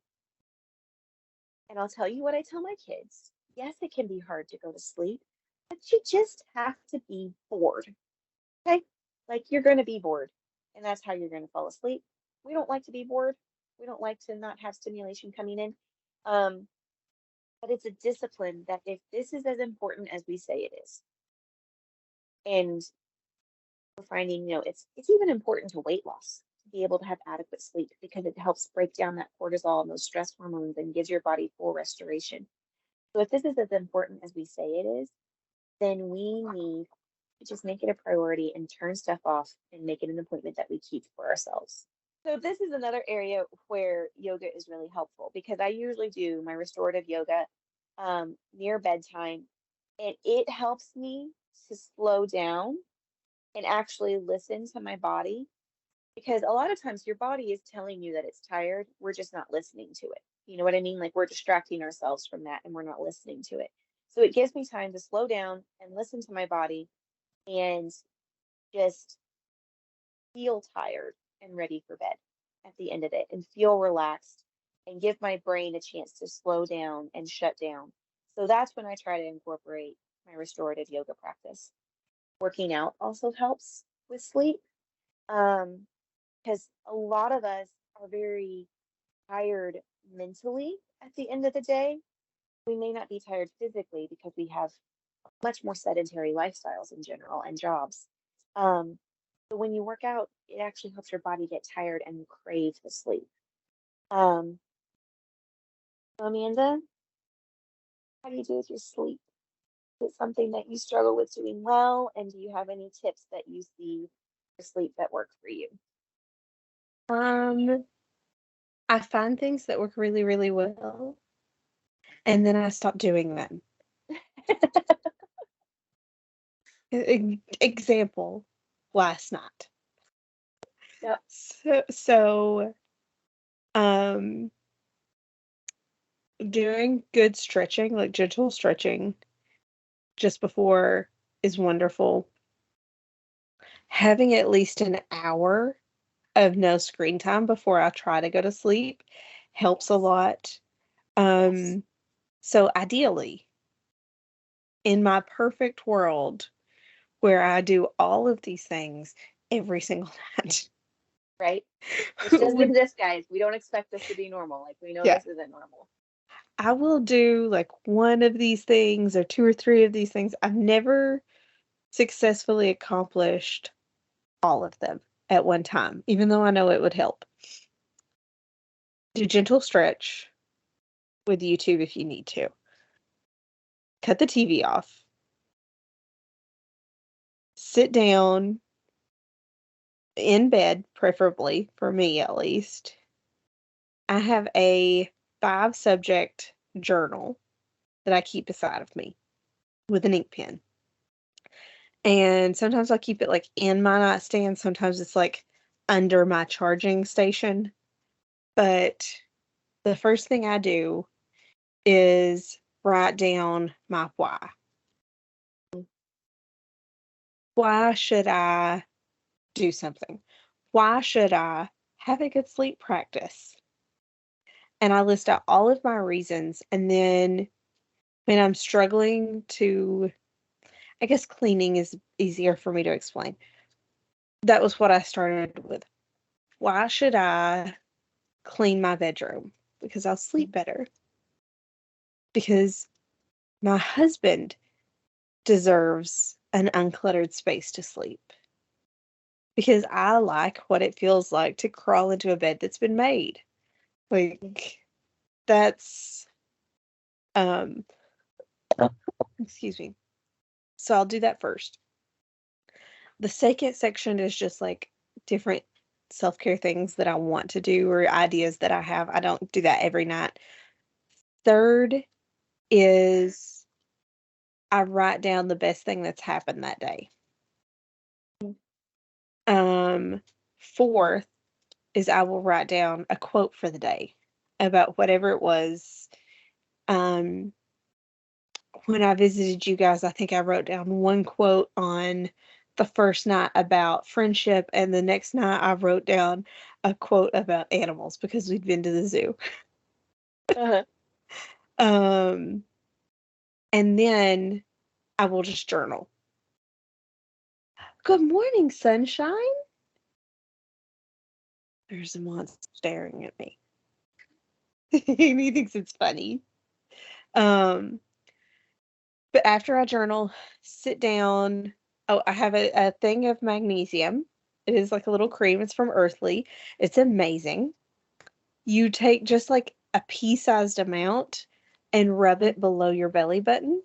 And I'll tell you what I tell my kids. Yes, it can be hard to go to sleep, but you just have to be bored. Okay? Like you're going to be bored, and that's how you're going to fall asleep. We don't like to be bored. We don't like to not have stimulation coming in. Um, but it's a discipline that if this is as important as we say it is, and we're finding, it's even important to weight loss to be able to have adequate sleep because it helps break down that cortisol and those stress hormones and gives your body full restoration. So if this is as important as we say it is, then we need to just make it a priority and turn stuff off and make it an appointment that we keep for ourselves. So this is another area where yoga is really helpful because I usually do my restorative yoga near bedtime, and it helps me to slow down and actually listen to my body because a lot of times your body is telling you that it's tired. We're just not listening to it. You know what I mean? Like we're distracting ourselves from that and we're not listening to it. So it gives me time to slow down and listen to my body and just feel tired and ready for bed at the end of it and feel relaxed and give my brain a chance to slow down and shut down. So that's when I try to incorporate my restorative yoga practice. Working out also helps with sleep because a lot of us are very tired mentally at the end of the day. We may not be tired physically because we have much more sedentary lifestyles in general and jobs. Um, but when you work out, it actually helps your body get tired and crave the sleep. Um, so Amanda, how do you do with your sleep? Is it something that you struggle with doing well? And do you have any tips that you see for sleep that work for you? Um, I find things that work really, really well, and then I stop doing them. Example, last night. Yep. So, um, doing good stretching, like gentle stretching, just before is wonderful. Having at least an hour of no screen time before I try to go to sleep helps a Yes. lot. Yes. Um, so ideally, in my perfect world where I do all of these things every single night, Right. Which doesn't would exist, guys. We don't expect this to be normal. Like we know yeah, this isn't normal. I will do like one of these things or two or three of these things. I've never successfully accomplished all of them at one time, even though I know it would help. Do gentle stretch with YouTube if you need to. Cut the TV off. Sit down in bed, preferably, for me at least. I have a 5 subject journal that I keep beside of me with an ink pen. And sometimes I keep it like in my nightstand, sometimes it's like under my charging station. But the first thing I do is write down my why. Why should I do something? Why should I have a good sleep practice? And I list out all of my reasons. And then when I'm struggling to, I guess cleaning is easier for me to explain. That was what I started with. Why should I clean my bedroom? Because I'll sleep better. Because my husband deserves an uncluttered space to sleep. Because I like what it feels like to crawl into a bed that's been made. Like, that's Um, excuse me. So I'll do that first. The second section is just like different self-care things that I want to do or ideas that I have. I don't do that every night. Third is I write down the best thing that's happened that day. Um, Fourth is I will write down a quote for the day about whatever it was. Um, when I visited you guys, I think I wrote down one quote on the first night about friendship, and the next night I wrote down a quote about animals because we'd been to the zoo. Uh-huh. Um, and then I will just journal. Good morning, sunshine. There's a monster staring at me. He thinks it's funny. Um, but after I journal, sit down. Oh, I have a thing of magnesium. It is like a little cream. It's from Earthly. It's amazing. You take just like a pea-sized amount and rub it below your belly button.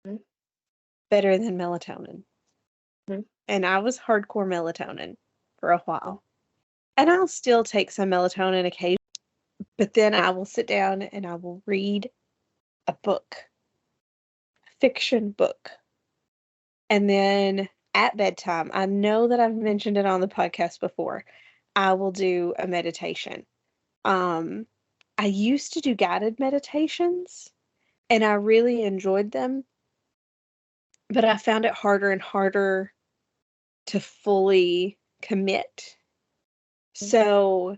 Mm-hmm. Better than melatonin. Mm-hmm. And I was hardcore melatonin for a while. And I'll still take some melatonin occasionally, but then I will sit down and I will read a book, a fiction book. And then at bedtime, I know that I've mentioned it on the podcast before, I will do a meditation. Um, I used to do guided meditations and I really enjoyed them, but I found it harder and harder to fully commit. So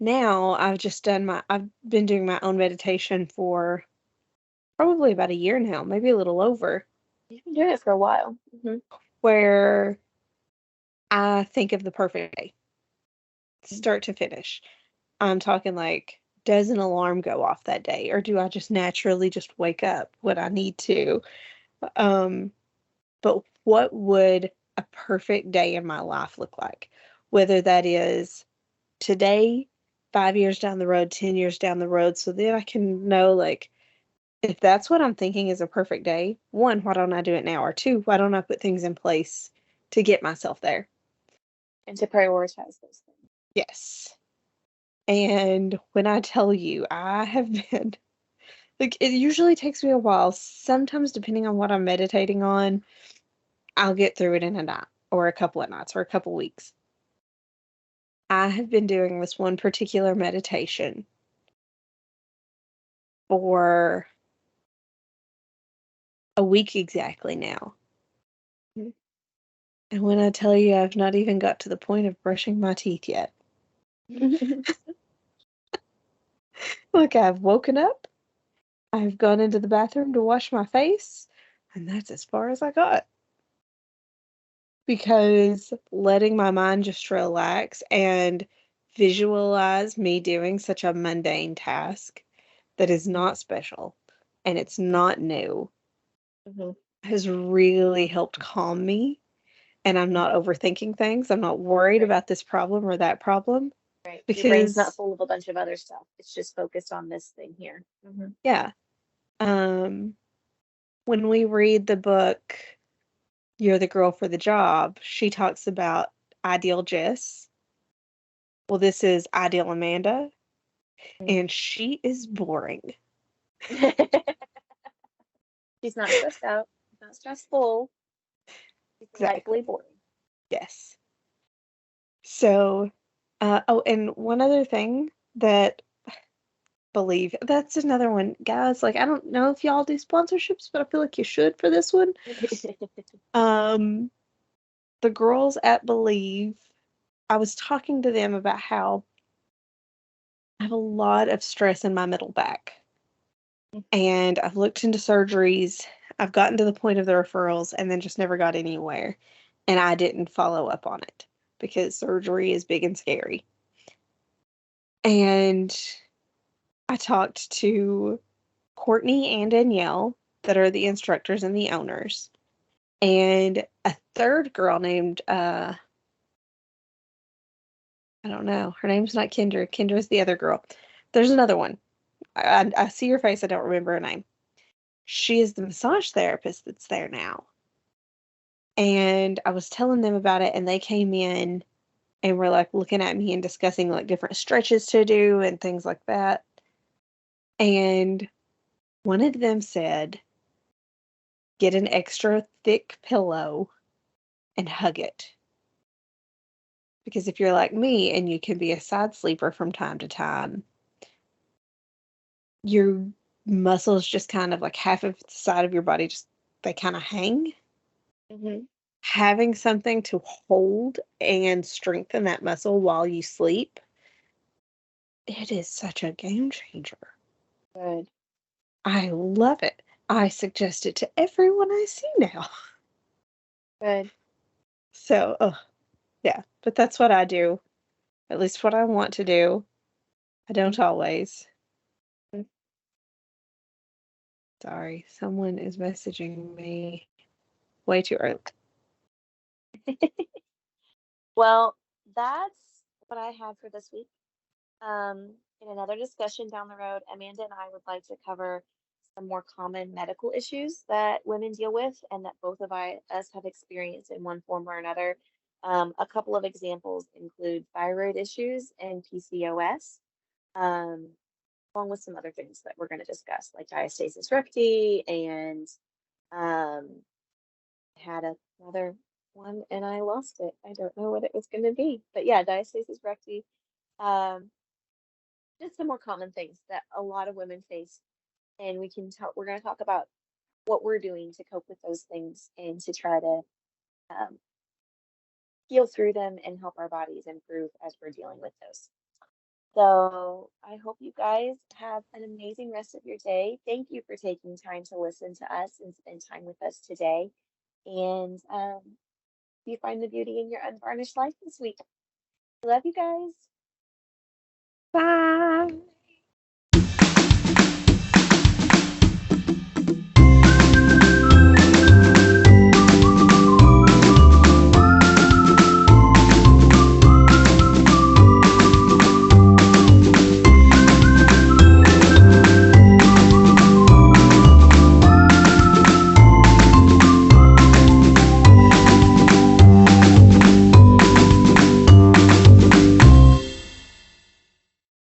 now I've been doing my own meditation for probably about a year now, maybe a little over, You've been doing it for a while. Mm-hmm. where I think of the perfect day, start to finish. I'm talking like, does an alarm go off that day, or do I just naturally just wake up when I need to? Um, but what would a perfect day in my life look like? Whether that is today, 5 years down the road, 10 years down the road, so then I can know, like, if that's what I'm thinking is a perfect day, one, why don't I do it now? Or two, why don't I put things in place to get myself there? And to prioritize those things. Yes. And when I tell you, I have been like, it usually takes me a while. Sometimes, depending on what I'm meditating on, I'll get through it in a night or a couple of nights or a couple weeks. I have been doing this one particular meditation for a week exactly now. And when I tell you I've not even got to the point of brushing my teeth yet. Mm-hmm. Like, I've woken up, I've gone into the bathroom to wash my face, and that's as far as I got. Because letting my mind just relax and visualize me doing such a mundane task that is not special and it's not new Mm-hmm. has really helped calm me. And I'm not overthinking things. I'm not worried Right. about this problem or that problem Right. Your brain's not because, full of a bunch of other stuff. It's just focused on this thing here. Mm-hmm. yeah. Um, when we read the book, You're the Girl for the Job, she talks about Ideal Jess. Well, this is Ideal Amanda, and she is boring. She's not stressed out. She's not stressful. She's Exactly. delightfully boring. Yes. So, oh, and one other thing that believe that's another one, guys. Like, I don't know if y'all do sponsorships, but I feel like you should for this one. Um, the girls at Believe, I was talking to them about how I have a lot of stress in my middle back. And I've looked into surgeries. I've gotten to the point of the referrals and then just never got anywhere. And I didn't follow up on it because surgery is big and scary. And I talked to Courtney and Danielle, that are the instructors and the owners, and a third girl named, I don't know, her name's not Kendra. Kendra's the other girl. There's another one. I see your face. I don't remember her name. She is the massage therapist that's there now. And I was telling them about it, and they came in and were like looking at me and discussing like different stretches to do and things like that. And one of them said, get an extra thick pillow and hug it. Because if you're like me and you can be a side sleeper from time to time, your muscles just kind of like half of the side of your body just they kind of hang. Hmm. Having something to hold and strengthen that muscle while you sleep, it is such a game changer. Good. I love it. I suggest it to everyone I see now. Good. So, yeah, but that's what I do. At least what I want to do. I don't always. Mhm. Sorry, someone is messaging me way too early. Well, that's what I had for this week. In another discussion down the road, Amanda and I would like to cover some more common medical issues that women deal with and that us have experienced in one form or another. A couple of examples include thyroid issues and PCOS, um, along with some other things that we're going to discuss, like diastasis recti and um, had another one and I lost it. I don't know what it was going to be, but yeah, diastasis recti. Um, just some more common things that a lot of women face, and we're going to talk about what we're doing to cope with those things and to try to um, heal through them and help our bodies improve as we're dealing with those. So I hope you guys have an amazing rest of your day. Thank you for taking time to listen to us and spend time with us today. And you find the beauty in your unvarnished life this week. I love you guys. Bye.